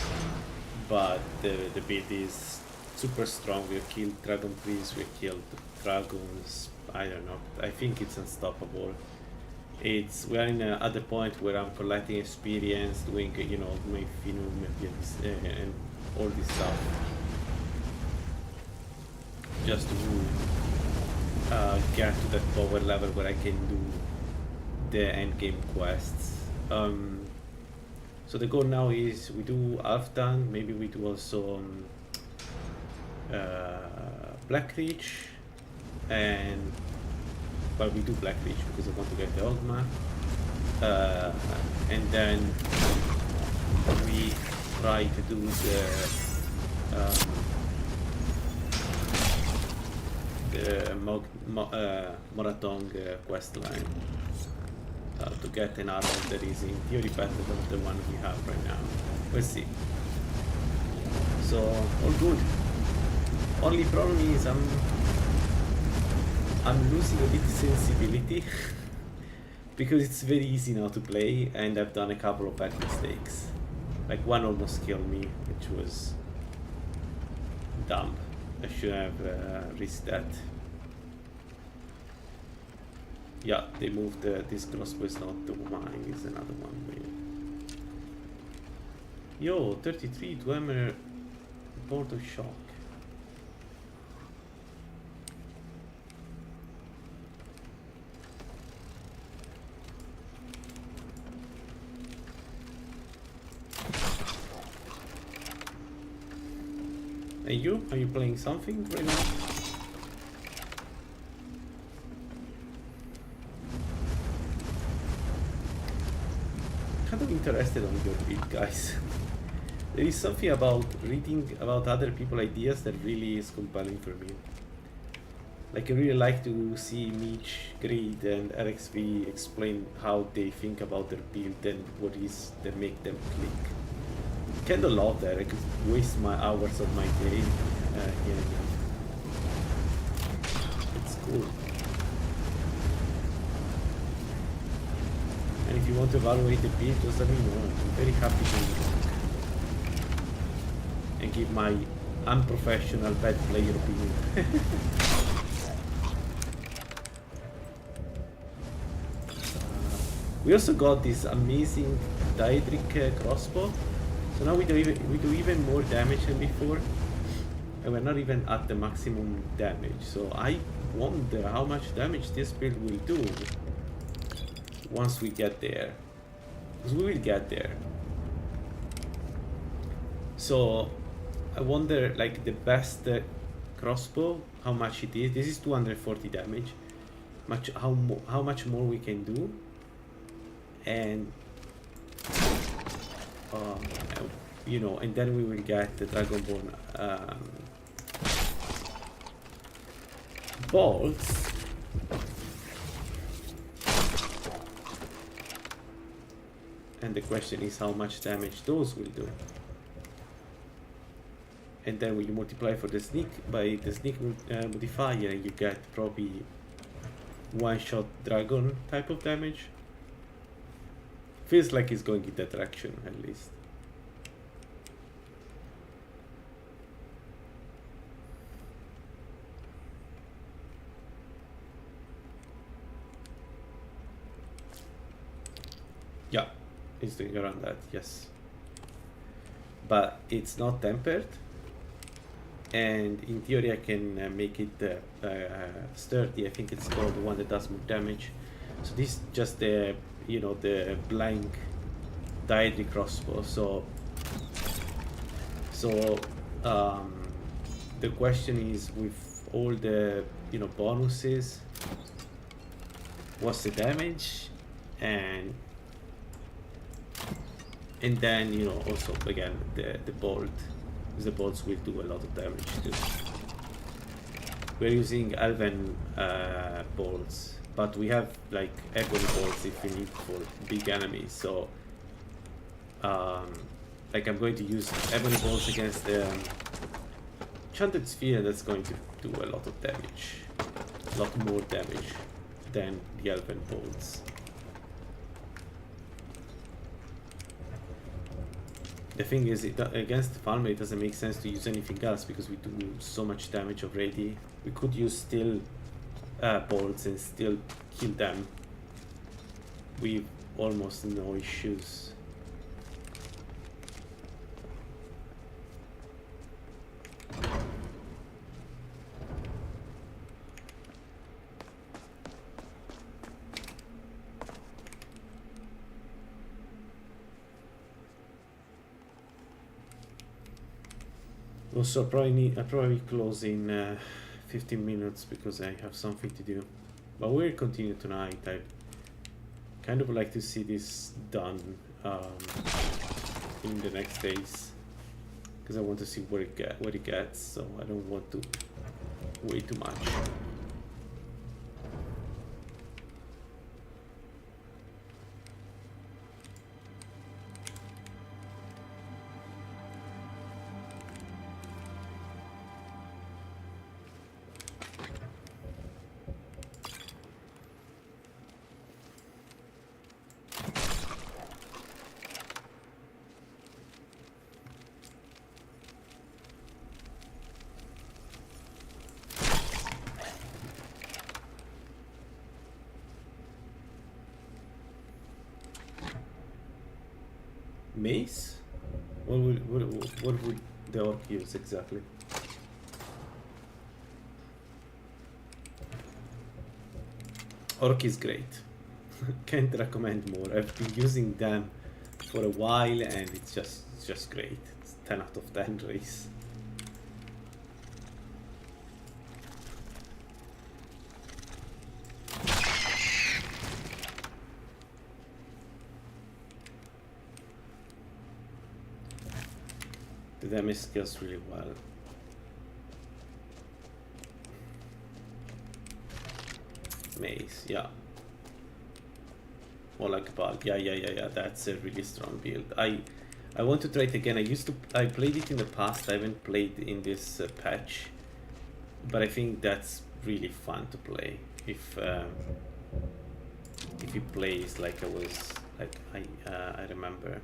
But the build is super strong. We killed Dragon Trees, we killed dragons. I don't know. I think it's unstoppable. We are at the point where I'm collecting experience, doing my Finum and all this stuff, just to get to that power level where I can do the end game quests. So the goal now is we do Halfdan, maybe we do also Blackreach, but we do Blackreach because I want to get the Ogma, and then we try to do the Moratong quest line. to get an armor that is in theory better than the one we have right now. We'll see. So all good. Only problem is I'm losing a bit sensibility because it's very easy now to play, and I've done a couple of bad mistakes. Like one almost killed me, which was dumb. I should have risked that. Yeah, they moved this crossbow is not the mine, it's another one. Yo, 33 to hammer board of shock. And you? Are you playing something right now? Kind of interested on your build, guys. There is something about reading about other people's ideas that really is compelling for me. Like, I really like to see Mitch, Greed, and RXV explain how they think about their build and what is that make them click. Kinda love that. I could waste my hours of my day here and there. It's cool. And if you want to evaluate the build, just let me know. I'm very happy to and give my unprofessional bad player opinion. We also got this amazing Daedric crossbow. So now we do even more damage than before, and we're not even at the maximum damage. So I wonder how much damage this build will do once we get there, because we will get there. So I wonder, like, the best crossbow, how much it is. This is 240 damage. How much more we can do, and you know, and then we will get the Dragonborn bolts. And the question is how much damage those will do. And then when you multiply for the sneak by the sneak modifier, you get probably one-shot dragon type of damage. Feels like it's going in that direction, at least. Yeah, it's doing around that, yes. But it's not tempered, and in theory I can make it sturdy. I think it's called the one that does more damage. So this is just the, you know, the blank Daedric crossbow. So the question is, with all the, you know, bonuses, what's the damage, and then, you know, also again the bolt, because the bolts will do a lot of damage too. We're using elven bolts, but we have like ebony bolts if we need for big enemies. So like I'm going to use ebony bolts against the enchanted sphere. That's going to do a lot of damage, a lot more damage than the elven bolts. The thing is, against Falme it doesn't make sense to use anything else because we do so much damage already. We could use steel bolts and still kill them with almost no issues. Also, I probably close in 15 minutes because I have something to do. But we'll continue tonight. I kind of like to see this done in the next days because I want to see what it gets. So I don't want to wait too much. Mace? What would the orc use exactly? Orc is great. Can't recommend more. I've been using them for a while and it's just great. It's 10 out of 10 race. The damage scales really well. Mace, yeah. Or like bulk, yeah. That's a really strong build. I want to try it again. I played it in the past. I haven't played in this patch, but I think that's really fun to play. If you play like I remember.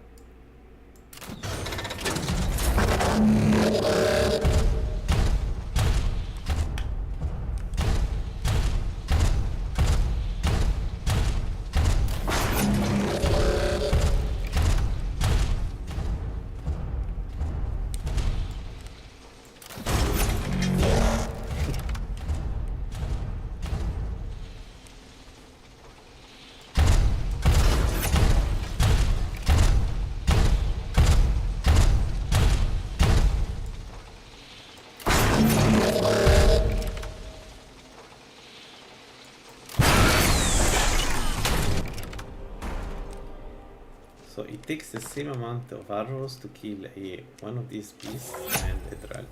So it takes the same amount of arrows to kill one of these beasts and a dragon.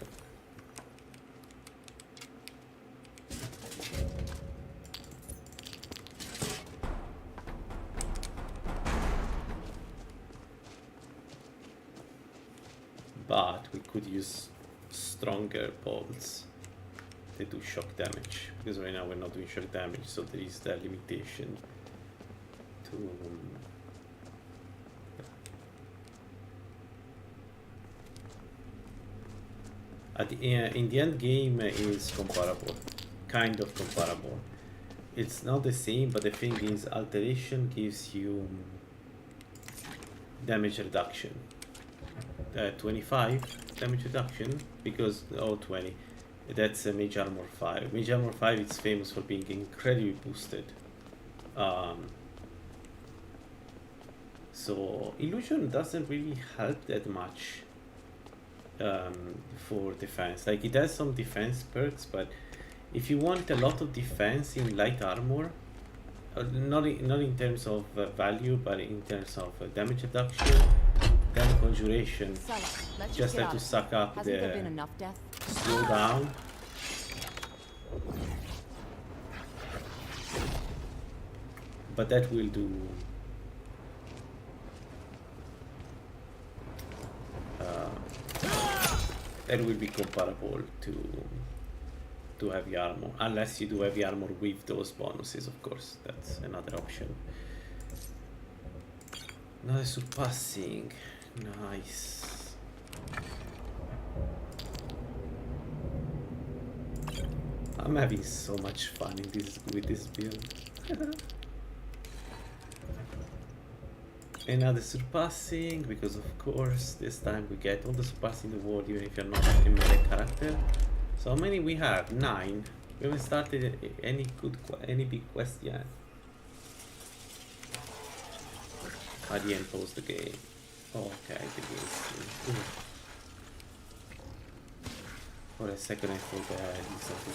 But we could use stronger bolts. They do shock damage, because right now we're not doing shock damage, so there is that limitation to in the end game is comparable, kind of comparable. It's not the same, but the thing is, alteration gives you damage reduction. 25 damage reduction, because 20. That's Mage Armor 5. Mage Armor 5 is famous for being incredibly boosted. So Illusion doesn't really help that much for defense. Like, it has some defense perks, but if you want a lot of defense in light armor, not in terms of value, but in terms of damage reduction, then Conjuration just have to suck up the slow down. But that will do that will be comparable to heavy armor, unless you do heavy armor with those bonuses, of course. That's another option. Another surpassing. Nice. I'm having so much fun with this build. Another surpassing, because of course this time we get all the surpassing in the world, even if you're not a melee character. So how many we have? 9. We haven't started any big quest yet. I didn't pause the game. Oh, okay, the game. For a second I thought I did something.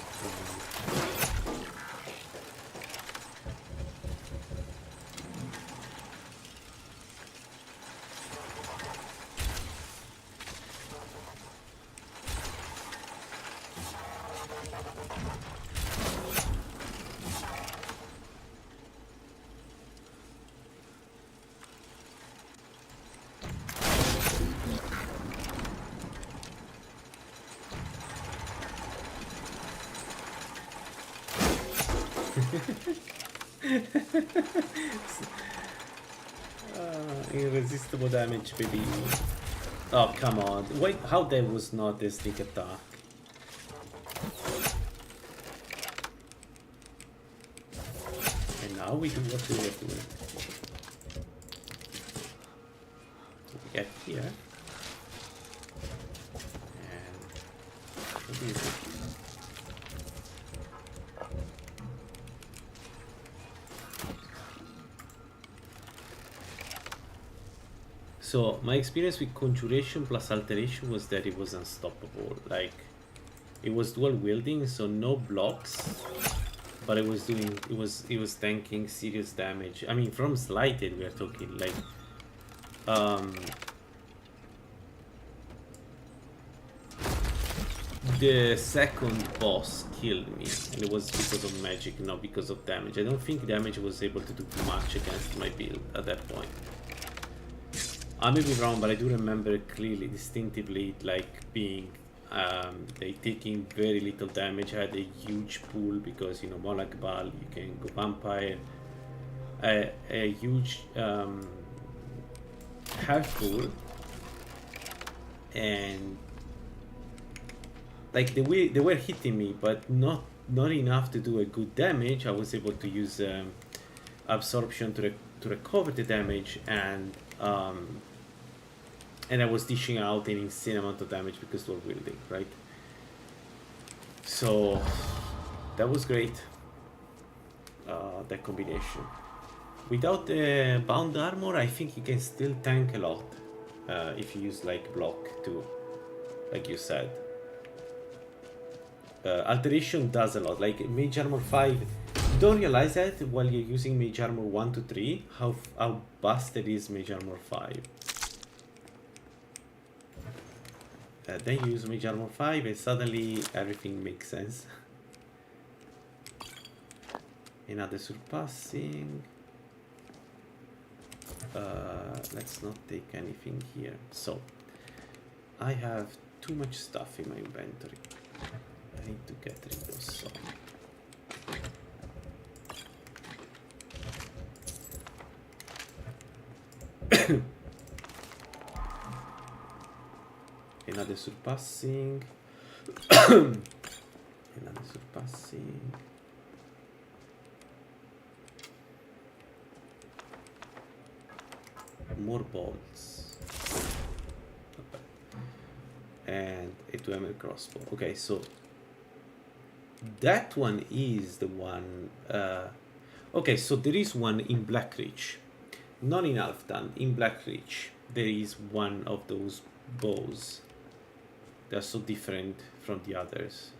Irresistible damage, baby. Oh, come on. Wait, how there was not a sneak attack? And now we do what we were doing. get here. And what is it? So my experience with conjuration plus alteration was that it was unstoppable. Like, it was dual wielding, so no blocks, but it was tanking serious damage. I mean, from slighted we are talking, like the second boss killed me, and it was because of magic, not because of damage. I don't think damage was able to do much against my build at that point. I may be wrong, but I do remember clearly, distinctively, like being they taking very little damage. I had a huge pool because, you know, Molag Bal, you can go vampire, a huge health pool, and like they were hitting me, but not enough to do a good damage. I was able to use absorption to recover the damage, and I was dishing out an insane amount of damage because dual wielding, right? So that was great. That combination. Without the bound armor, I think you can still tank a lot if you use like block too, like you said. Alteration does a lot. Like Mage Armor 5, you don't realize that while you're using Mage Armor 1 to 3, how busted is Mage Armor 5. Then you use Mage Armor 5 and suddenly everything makes sense. Another surpassing. Let's not take anything here. So, I have too much stuff in my inventory. I need to get rid of some. Another surpassing. Another surpassing. More bolts. Okay. And a 2mm crossbow. Okay, so that one is the one. Okay, so there is one in Blackreach, not in Alftan. In Blackreach, there is one of those bows. They're so different from the others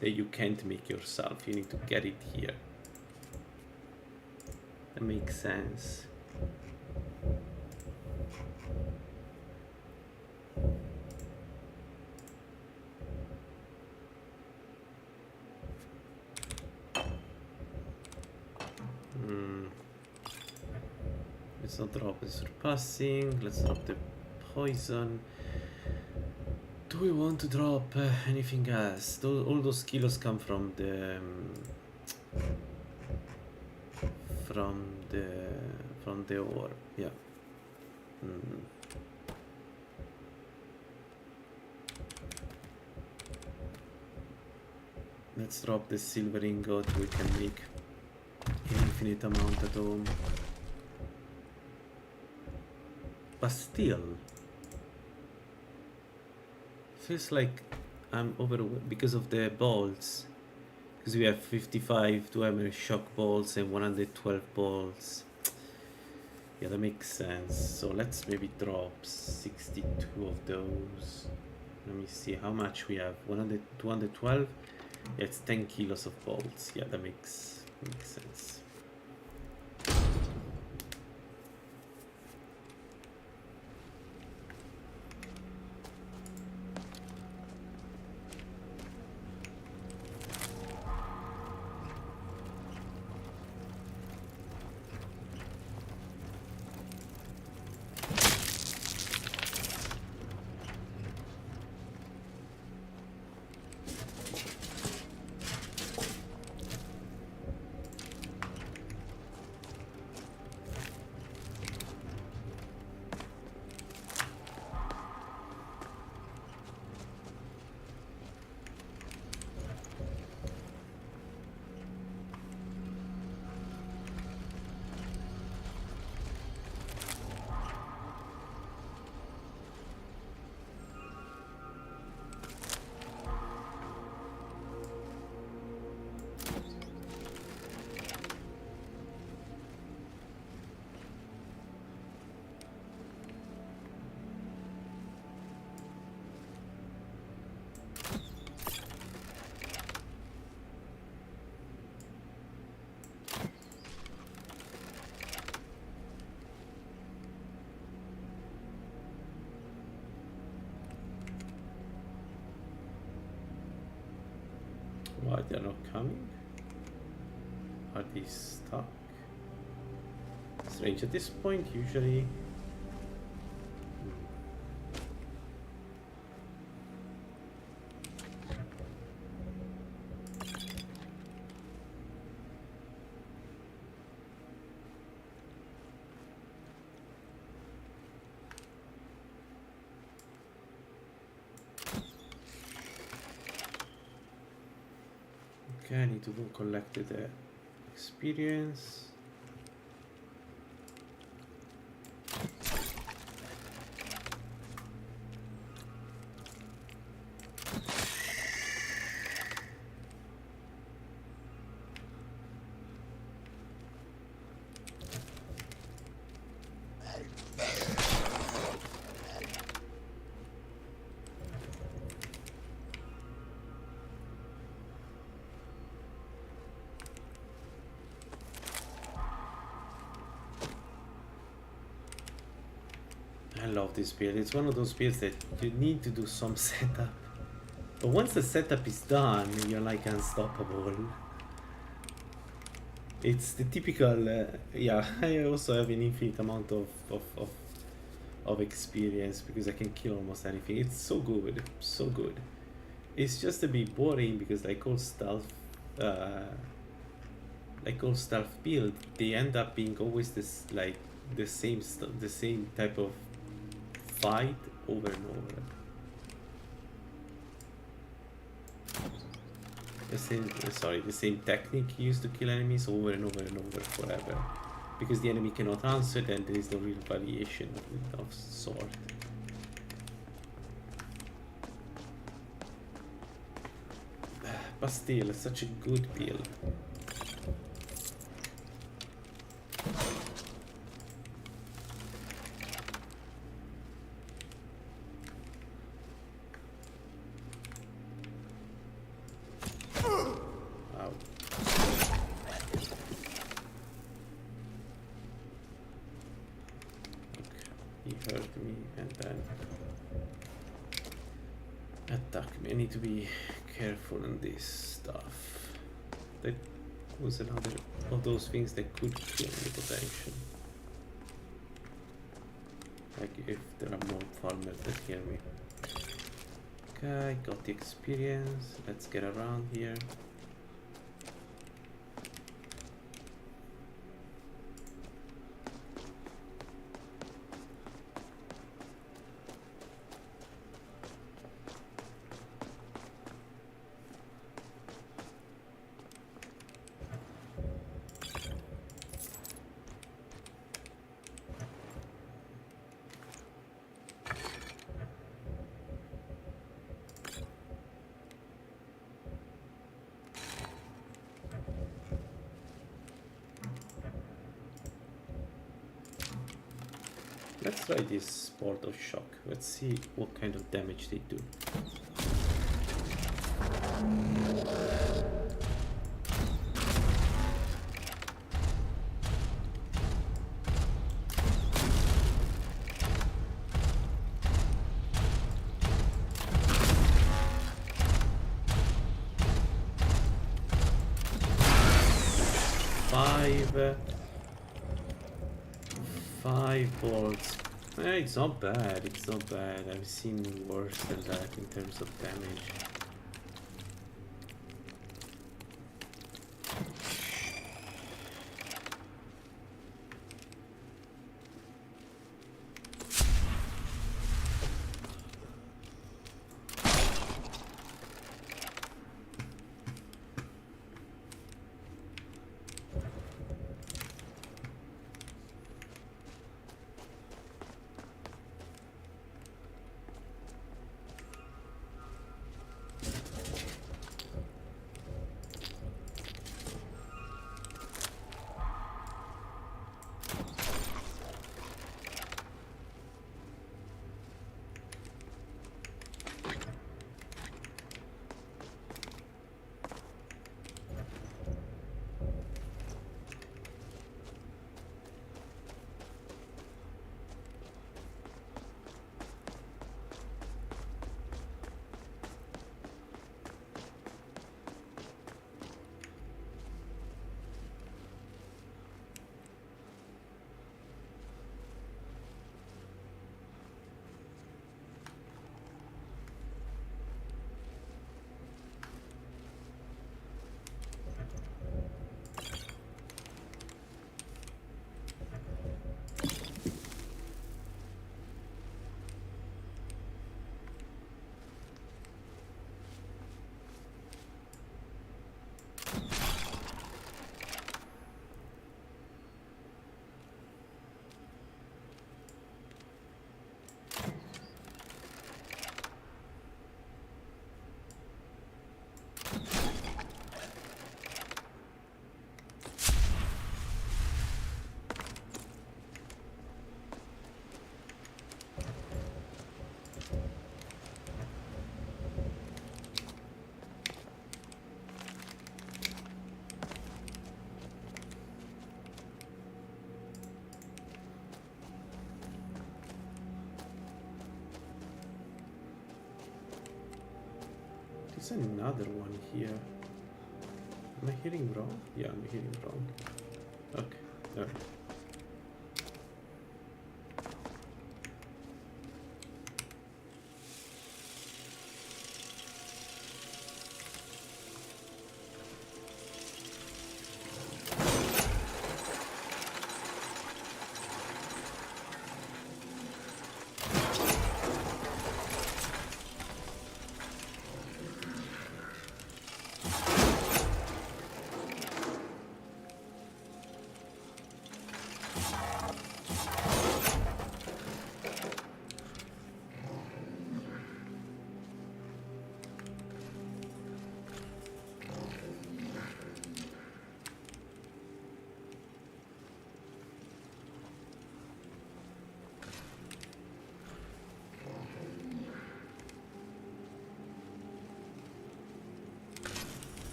that you can't make yourself. You need to get it here. That makes sense. Let's not drop the surpassing. Let's drop the poison. Do we want to drop anything else? All those kilos come from the ore. Yeah. Let's drop the silver ingot. We can make an infinite amount at home. But still, feels like I'm overwhelmed because of the bolts. Because we have 55 2mm shock bolts and 112 bolts. Yeah, that makes sense. So let's maybe drop 62 of those. Let me see how much we have. 212. Yeah, it's 10 kilos of bolts. Yeah, that makes sense. Why they're not coming? Are they stuck? Strange. At this point, usually. Okay, I need to go collect the experience. I love this build. It's one of those builds that you need to do some setup. But once the setup is done, you're like unstoppable. It's the typical, yeah, I also have an infinite amount of experience because I can kill almost anything. It's so good, so good. It's just a bit boring because like all stealth build, they end up being always this like the same type of fight over and over. The same technique used to kill enemies over and over and over forever. Because the enemy cannot answer, then there is no real variation of sort. But still, such a good build. To be careful on this stuff. That was another of those things that could kill the potential. Like if there are more farmers that hear me. Okay, got the experience. Let's get around here. Let's try this Bolt of Shock. Let's see what kind of damage they do. Five bolts. It's not bad, it's not bad. I've seen worse than that in terms of damage. There's another one here. Am I hearing wrong? Yeah, I'm hearing wrong. Okay, there.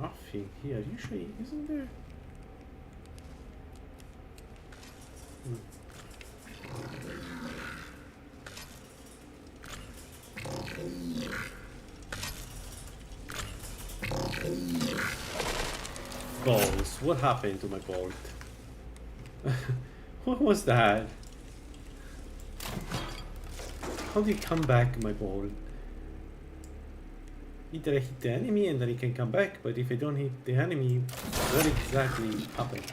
Nothing here. Usually, isn't there? Balls. What happened to my bolt? What was that? How did it come back, my bolt? Either I hit the enemy and then it can come back, but if I don't hit the enemy, what exactly happened?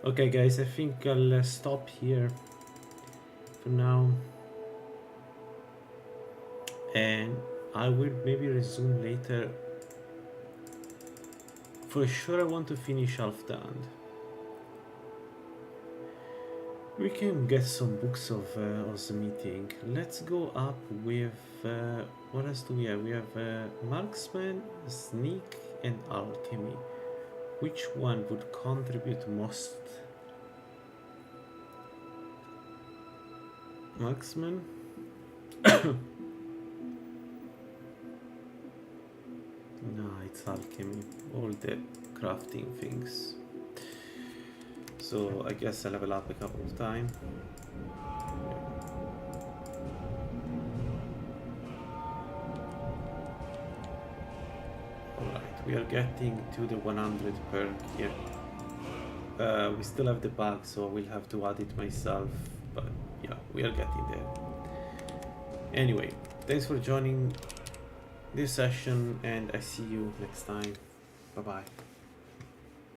Okay guys, I think I'll stop here for now, and I will maybe resume later. For sure I want to finish Halfdan. We can get some books of smithing. Let's go up with what else do we have? We have marksman, sneak and alchemy. Which one would contribute most? Marksman? No, it's alchemy. All the crafting things. So I guess I'll level up a couple of times. Alright, we are getting to the 100 perk here. We still have the bug, so I will have to add it myself, but yeah, we are getting there. Anyway, thanks for joining this session, and I see you next time. Bye bye.